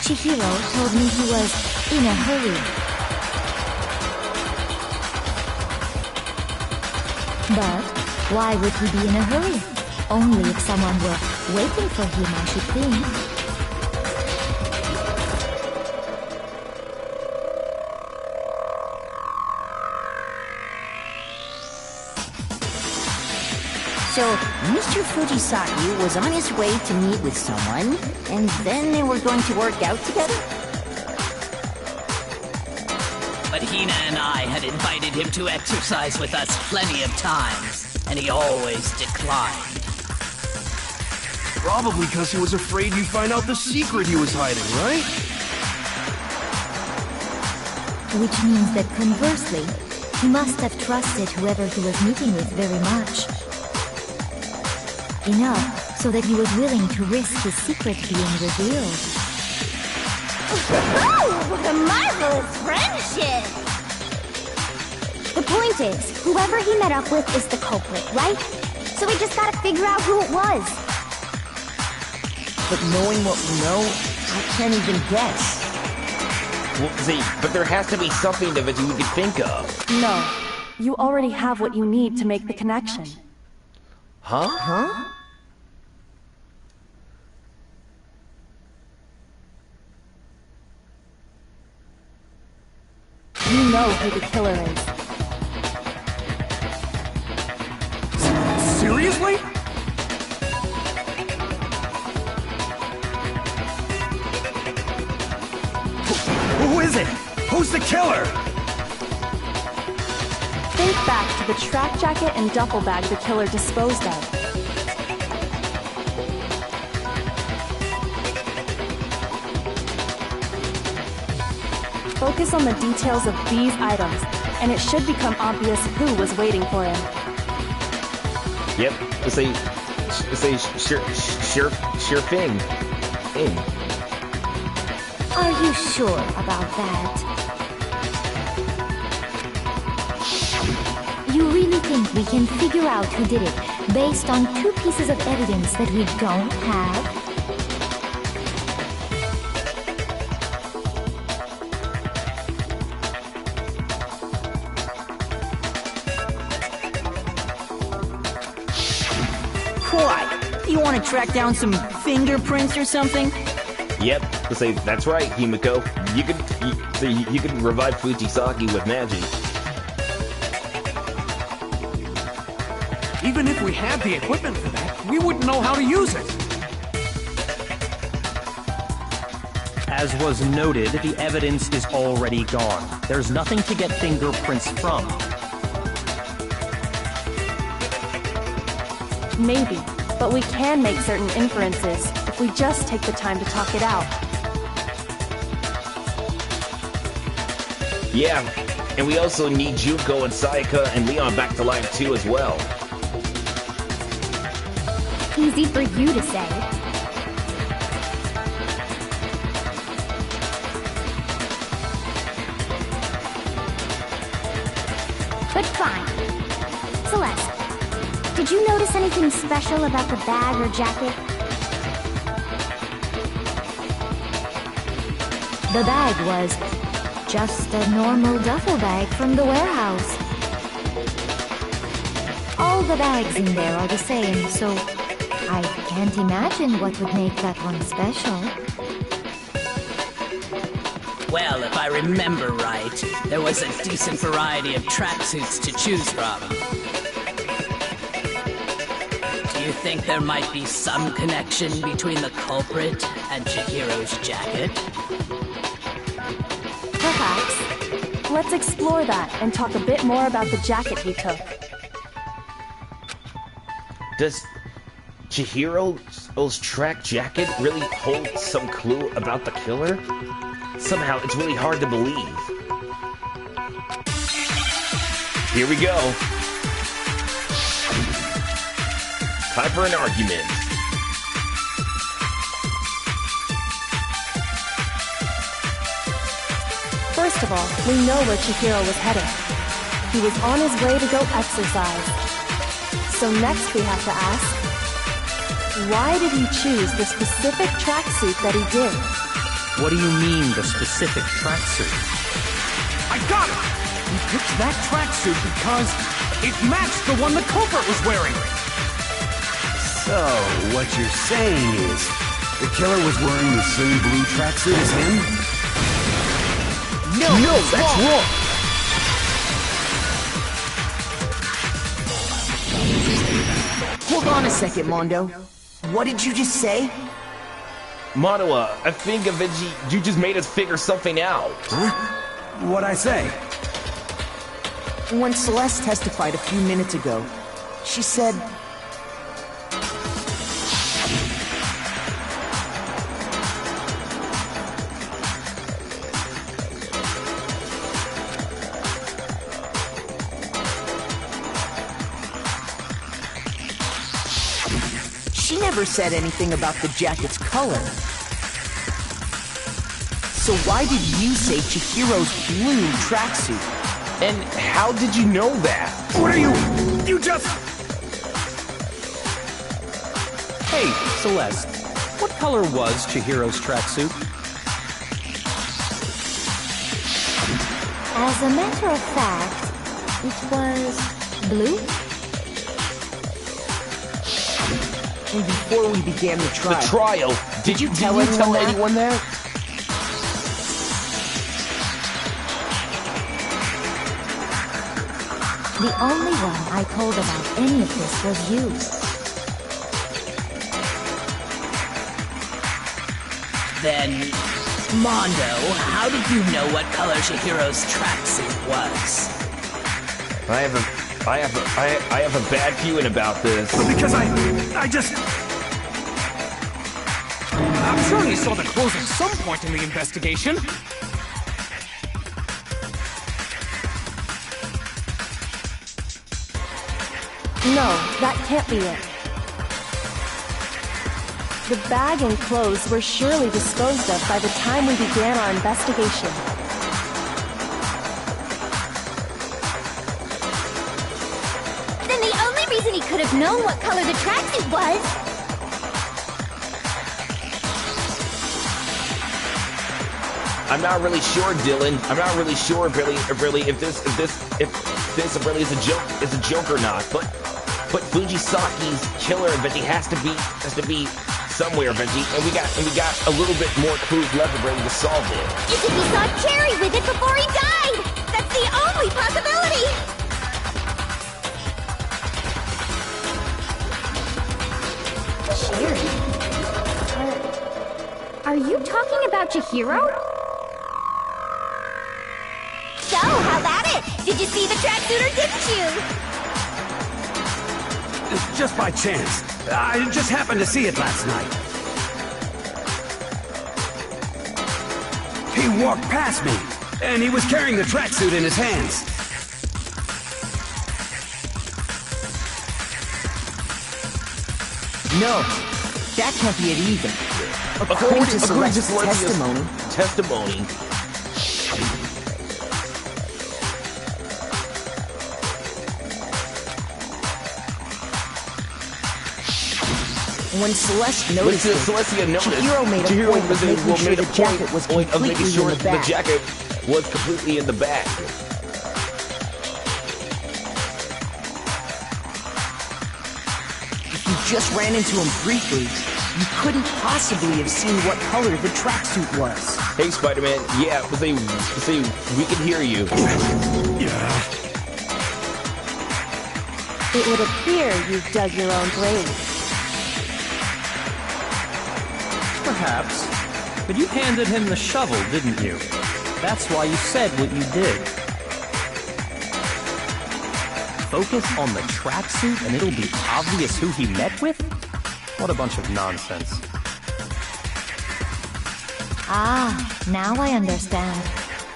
Chihiro told me he was in a hurry. But why would he be in a hurry? Only if someone were waiting for him, I should think. So, Mr. Fujisaki was on his way to meet with someone, and then they were going to work out together? But Hina and I had invited him to exercise with us plenty of times, and he always declined. Probably because he was afraid you'd find out the secret he was hiding, right? Which means that conversely, he must have trusted whoever he was meeting with very much. Enough so that he was willing to risk his secret being revealed. Oh, what a marvelous friendship! The point is, whoever he met up with is the culprit, right? So we just gotta figure out who it was. But knowing what we know, I can't even guess. Well, see, but there has to be something that we can think of. No. You already have what you need to make the connection. Huh? You know who the killer is. Seriously? Who is it? Who's the killer? Think back to the track jacket and duffel bag the killer disposed of. Focus on the details of these items, and it should become obvious who was waiting for him. Yep. Sure thing. Are you sure about that? You really think we can figure out who did it based on two pieces of evidence that we don't have? What? You want to track down some fingerprints or something? Yep. That's right, Himiko. You can revive Fujisaki with magic. Even if we had the equipment for that, we wouldn't know how to use it. As was noted, the evidence is already gone. There's nothing to get fingerprints from. Maybe, but we can make certain inferences if we just take the time to talk it out. Yeah, and we also need Juko and Sayaka and Leon back to life too as well. Easy for you to say. But fine. Celeste, did you notice anything special about the bag or jacket? The bag was just a normal duffel bag from the warehouse. All the bags in there are the same, so I can't imagine what would make that one special. Well, if I remember right, there was a decent variety of tracksuits to choose from. Do you think there might be some connection between the culprit and Chihiro's jacket? Perhaps. Let's explore that and talk a bit more about the jacket he took. Does Chihiro's track jacket really hold some clue about the killer? Somehow, it's really hard to believe. Here we go. Time for an argument. First of all, we know where Chihiro was headed. He was on his way to go exercise. So next we have to ask, why did he choose the specific tracksuit that he did? What do you mean, the specific tracksuit? I got it! He picked that tracksuit because it matched the one the culprit was wearing. So, what you're saying is, the killer was wearing the same blue tracksuit as him? No, that's wrong! Hold on a second, Mondo. What did you just say? Manoa, I think eventually you just made us figure something out. Huh? What'd I say? When Celeste testified a few minutes ago, she said... She never said anything about the jacket's color. So why did you say Chihiro's blue tracksuit? And how did you know that? What are you? You just... Hey, Celeste, what color was Chihiro's tracksuit? As a matter of fact, it was blue? And before we began the trial... The trial? Did you tell anyone that? The only one I told about any of this was you. Then, Mondo, how did you know what color Chihiro's tracksuit was? I have a bad feeling about this. Because I just... I'm sure he saw the clothes at some point in the investigation. No, that can't be it. The bag and clothes were surely disposed of by the time we began our investigation. Then the only reason he could have known what color the tracksuit was... I'm not really sure, Dylan. I'm not really sure, really, if this really is a joke or not. But Fujisaki's killer, Benji, has to be somewhere, Benji, and we got a little bit more clues left ready to solve it. You think he saw Cherry with it before he died? That's the only possibility! Cherry? Are you talking about Chihiro? So, how about it? Did you see the tracksuit or didn't you? Just by chance. I just happened to see it last night. He walked past me, and he was carrying the tracksuit in his hands. No, that can't be it either. According to Celeste's testimony... When Celeste noticed it, Chihiro made a point of making sure the jacket was completely in the bag. The jacket was completely in the bag. If you just ran into him briefly, you couldn't possibly have seen what color the tracksuit was. Hey, Spider-Man. Yeah, say we can hear you. It would appear you've dug your own grave. Perhaps. But you handed him the shovel, didn't you? That's why you said what you did. Focus on the tracksuit and it'll be obvious who he met with? What a bunch of nonsense. Ah, now I understand.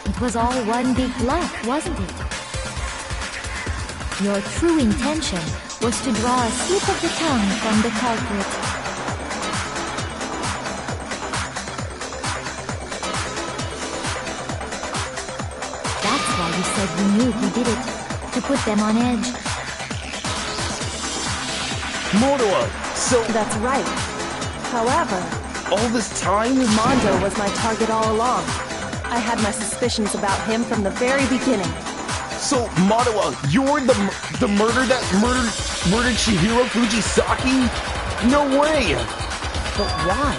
It was all one big bluff, wasn't it? Your true intention was to draw a slip of the tongue from the culprit. That's why you said you knew who did it, to put them on edge. Monoa, so... That's right. However... all this time? Mondo was my target all along. I had my suspicions about him from the very beginning. So, Monoa, you're the murderer that murdered Chihiro Fujisaki? No way! But why?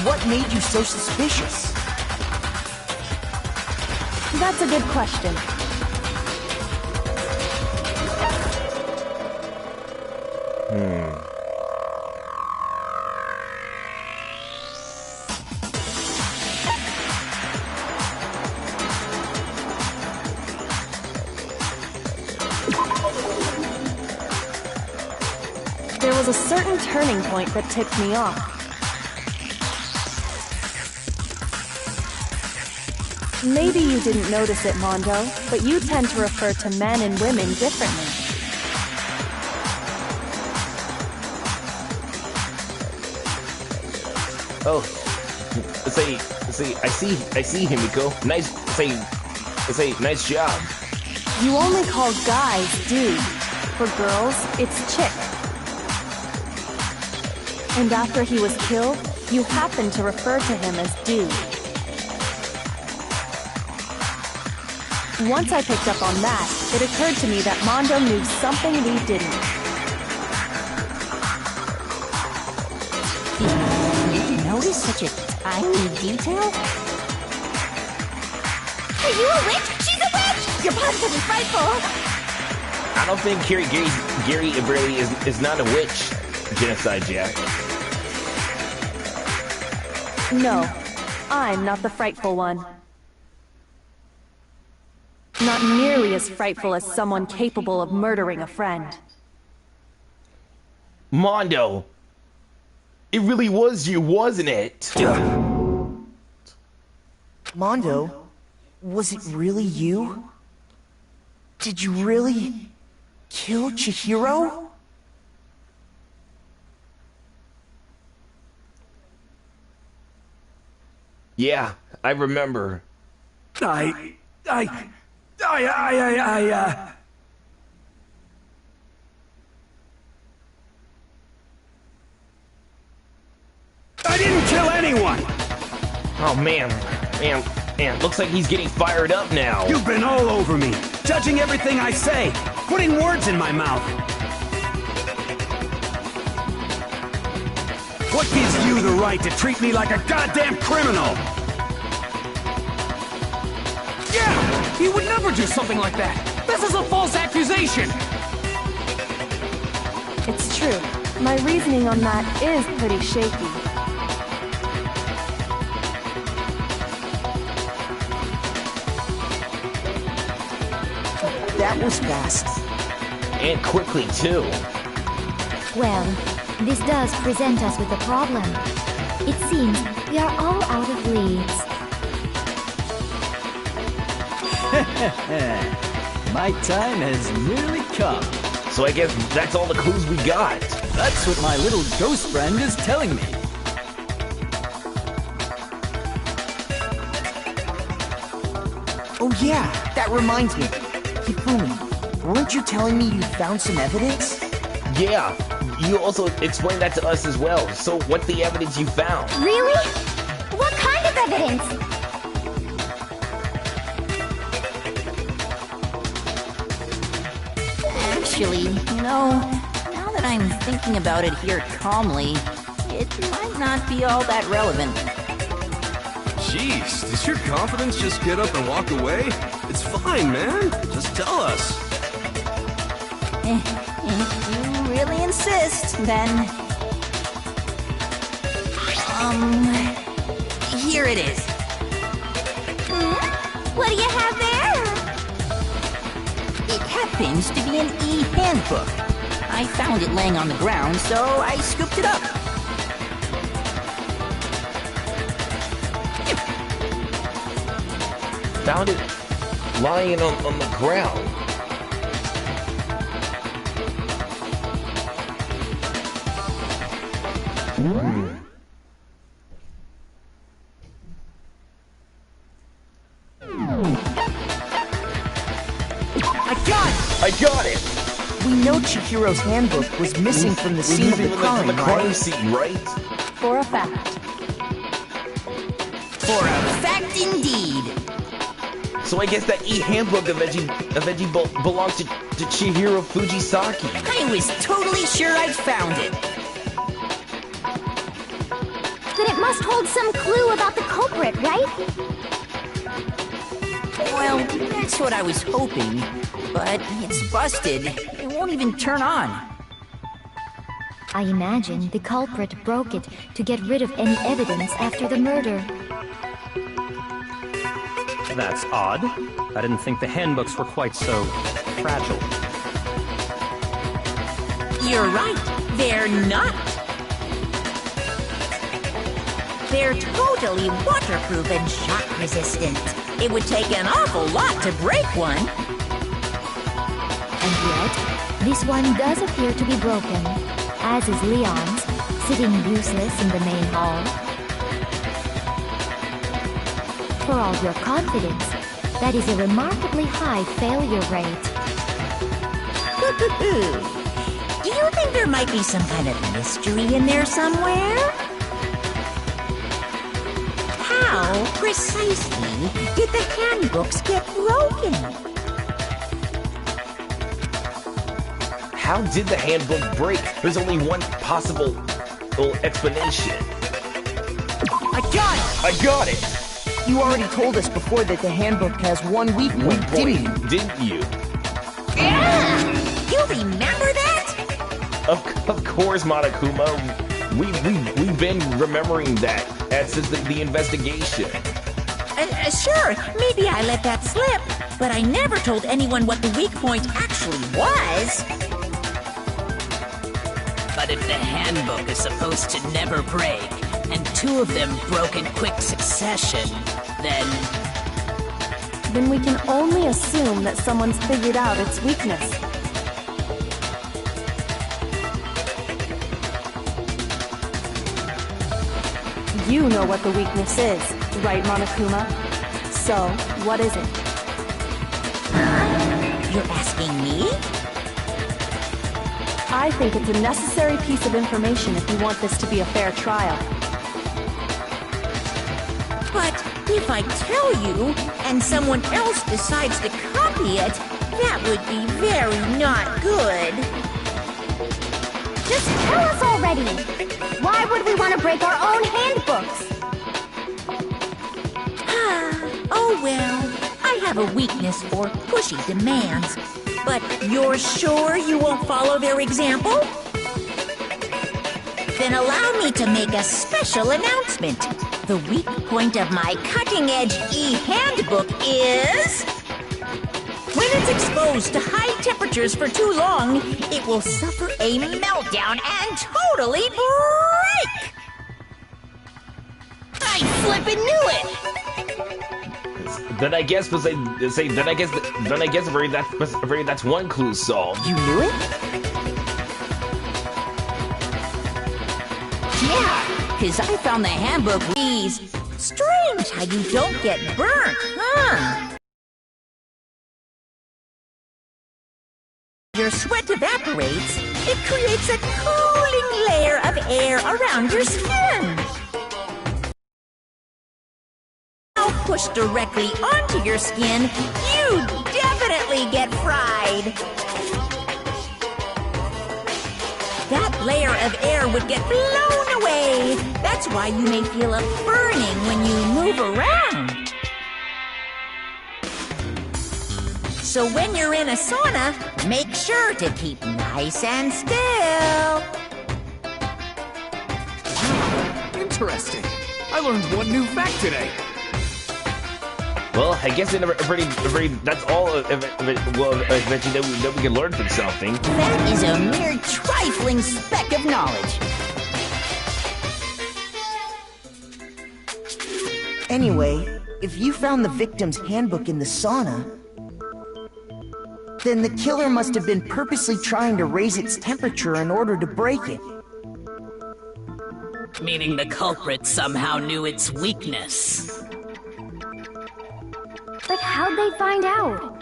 What made you so suspicious? That's a good question. was a certain turning point that tipped me off. Maybe you didn't notice it, Mondo, but you tend to refer to men and women differently. Oh, I see, Himiko. Nice job. You only call guys dude. For girls, it's chick. And after he was killed, you happened to refer to him as dude. Once I picked up on that, it occurred to me that Mondo knew something we didn't. Did you notice such a tiny detail? Are you a witch? She's a witch! You're positively frightful! I don't think Gary Abreli is not a witch, Genocide Jack. No, I'm not the frightful one. Not nearly as frightful as someone capable of murdering a friend. Mondo! It really was you, wasn't it? Mondo, was it really you? Did you really kill Chihiro? Yeah, I remember. I didn't kill anyone! Oh man, looks like he's getting fired up now. You've been all over me, judging everything I say, putting words in my mouth. What gives you the right to treat me like a goddamn criminal? Yeah! He would never do something like that! This is a false accusation! It's true. My reasoning on that is pretty shaky. That was fast. And quickly, too. Well, this does present us with a problem. It seems we are all out of leads. My time has nearly come. So I guess that's all the clues we got. That's what my little ghost friend is telling me. Oh yeah, that reminds me. Hifumi, weren't you telling me you found some evidence? Yeah, you also explained that to us as well. So what's the evidence you found? Really? What kind of evidence? Actually, you know, now that I'm thinking about it here calmly, it might not be all that relevant. Jeez, does your confidence just get up and walk away? It's fine, man. Just tell us. If you really insist, then... here it is. What do you have there? It happens to be an e-handbook. I found it laying on the ground, so I scooped it up. Found it lying on the ground. I got it! We know Chihiro's handbook was missing from the scene of the crime, right? Scene, right? For a fact. For a fact indeed. So I guess that e-handbook eventually belongs to Chihiro Fujisaki. I was totally sure I'd found it. Then it must hold some clue about the culprit, right? Well, that's what I was hoping. But it's busted. It won't even turn on. I imagine the culprit broke it to get rid of any evidence after the murder. That's odd. I didn't think the handbooks were quite so fragile. You're right, they're not. They're totally waterproof and shock resistant. It would take an awful lot to break one. And yet, this one does appear to be broken, as is Leon's, sitting useless in the main hall. For all your confidence, that is a remarkably high failure rate. Do you think there might be some kind of mystery in there somewhere? How precisely did the handbooks get broken? How did the handbook break? There's only one possible explanation. I got it! You already told us before that the handbook has one weak point, Didn't you? Yeah! You remember that? Of course, Monokuma. We've been remembering that since the investigation. Sure, maybe I let that slip, but I never told anyone what the weak point actually was. But if the handbook is supposed to never break, and two of them broke in quick succession, then we can only assume that someone's figured out its weakness. You know what the weakness is, right, Monokuma? So, what is it? You're asking me? I think it's a necessary piece of information if you want this to be a fair trial. But if I tell you, and someone else decides to copy it, that would be very not good. Just tell us already! Why would we want to break our own handbooks? Oh well, I have a weakness for pushy demands. But you're sure you won't follow their example? Then allow me to make a special announcement. The weak point of my cutting-edge e-handbook is... when it's exposed to high temperatures for too long, it will suffer a meltdown and totally break! I flippin' knew it! Then I guess that's one clue solved. You knew it? Yeah, because I found the handbook. Geez, strange how you don't get burnt, huh? Your sweat evaporates, it creates a cooling layer of air around your skin. Now pushed directly onto your skin, you definitely get fried. That layer of air would get blown away. That's why you may feel a burning when you move around. So when you're in a sauna, make sure to keep nice and still. Interesting. I learned one new fact today. Well, I guess that's all of it. Well, eventually that we can learn from something. That is a mere trifling speck of knowledge. Anyway, if you found the victim's handbook in the sauna, then the killer must have been purposely trying to raise its temperature in order to break it. Meaning the culprit somehow knew its weakness. But how'd they find out?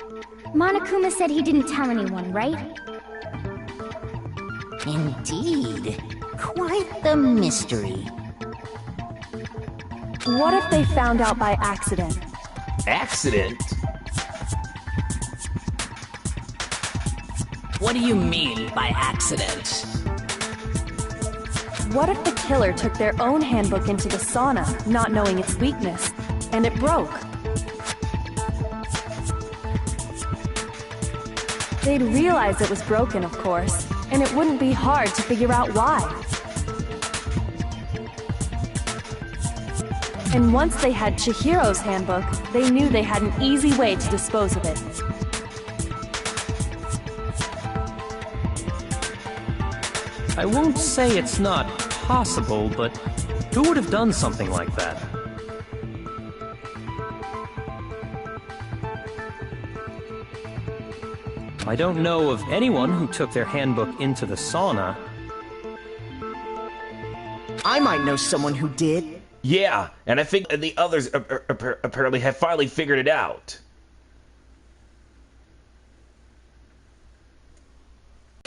Monokuma said he didn't tell anyone, right? Indeed. Quite the mystery. What if they found out by accident? Accident? What do you mean by accident? What if the killer took their own handbook into the sauna, not knowing its weakness, and it broke? They'd realize it was broken, of course, and it wouldn't be hard to figure out why. And once they had Chihiro's handbook, they knew they had an easy way to dispose of it. I won't say it's not possible, but who would have done something like that? I don't know of anyone who took their handbook into the sauna. I might know someone who did. Yeah, and I think the others apparently have finally figured it out.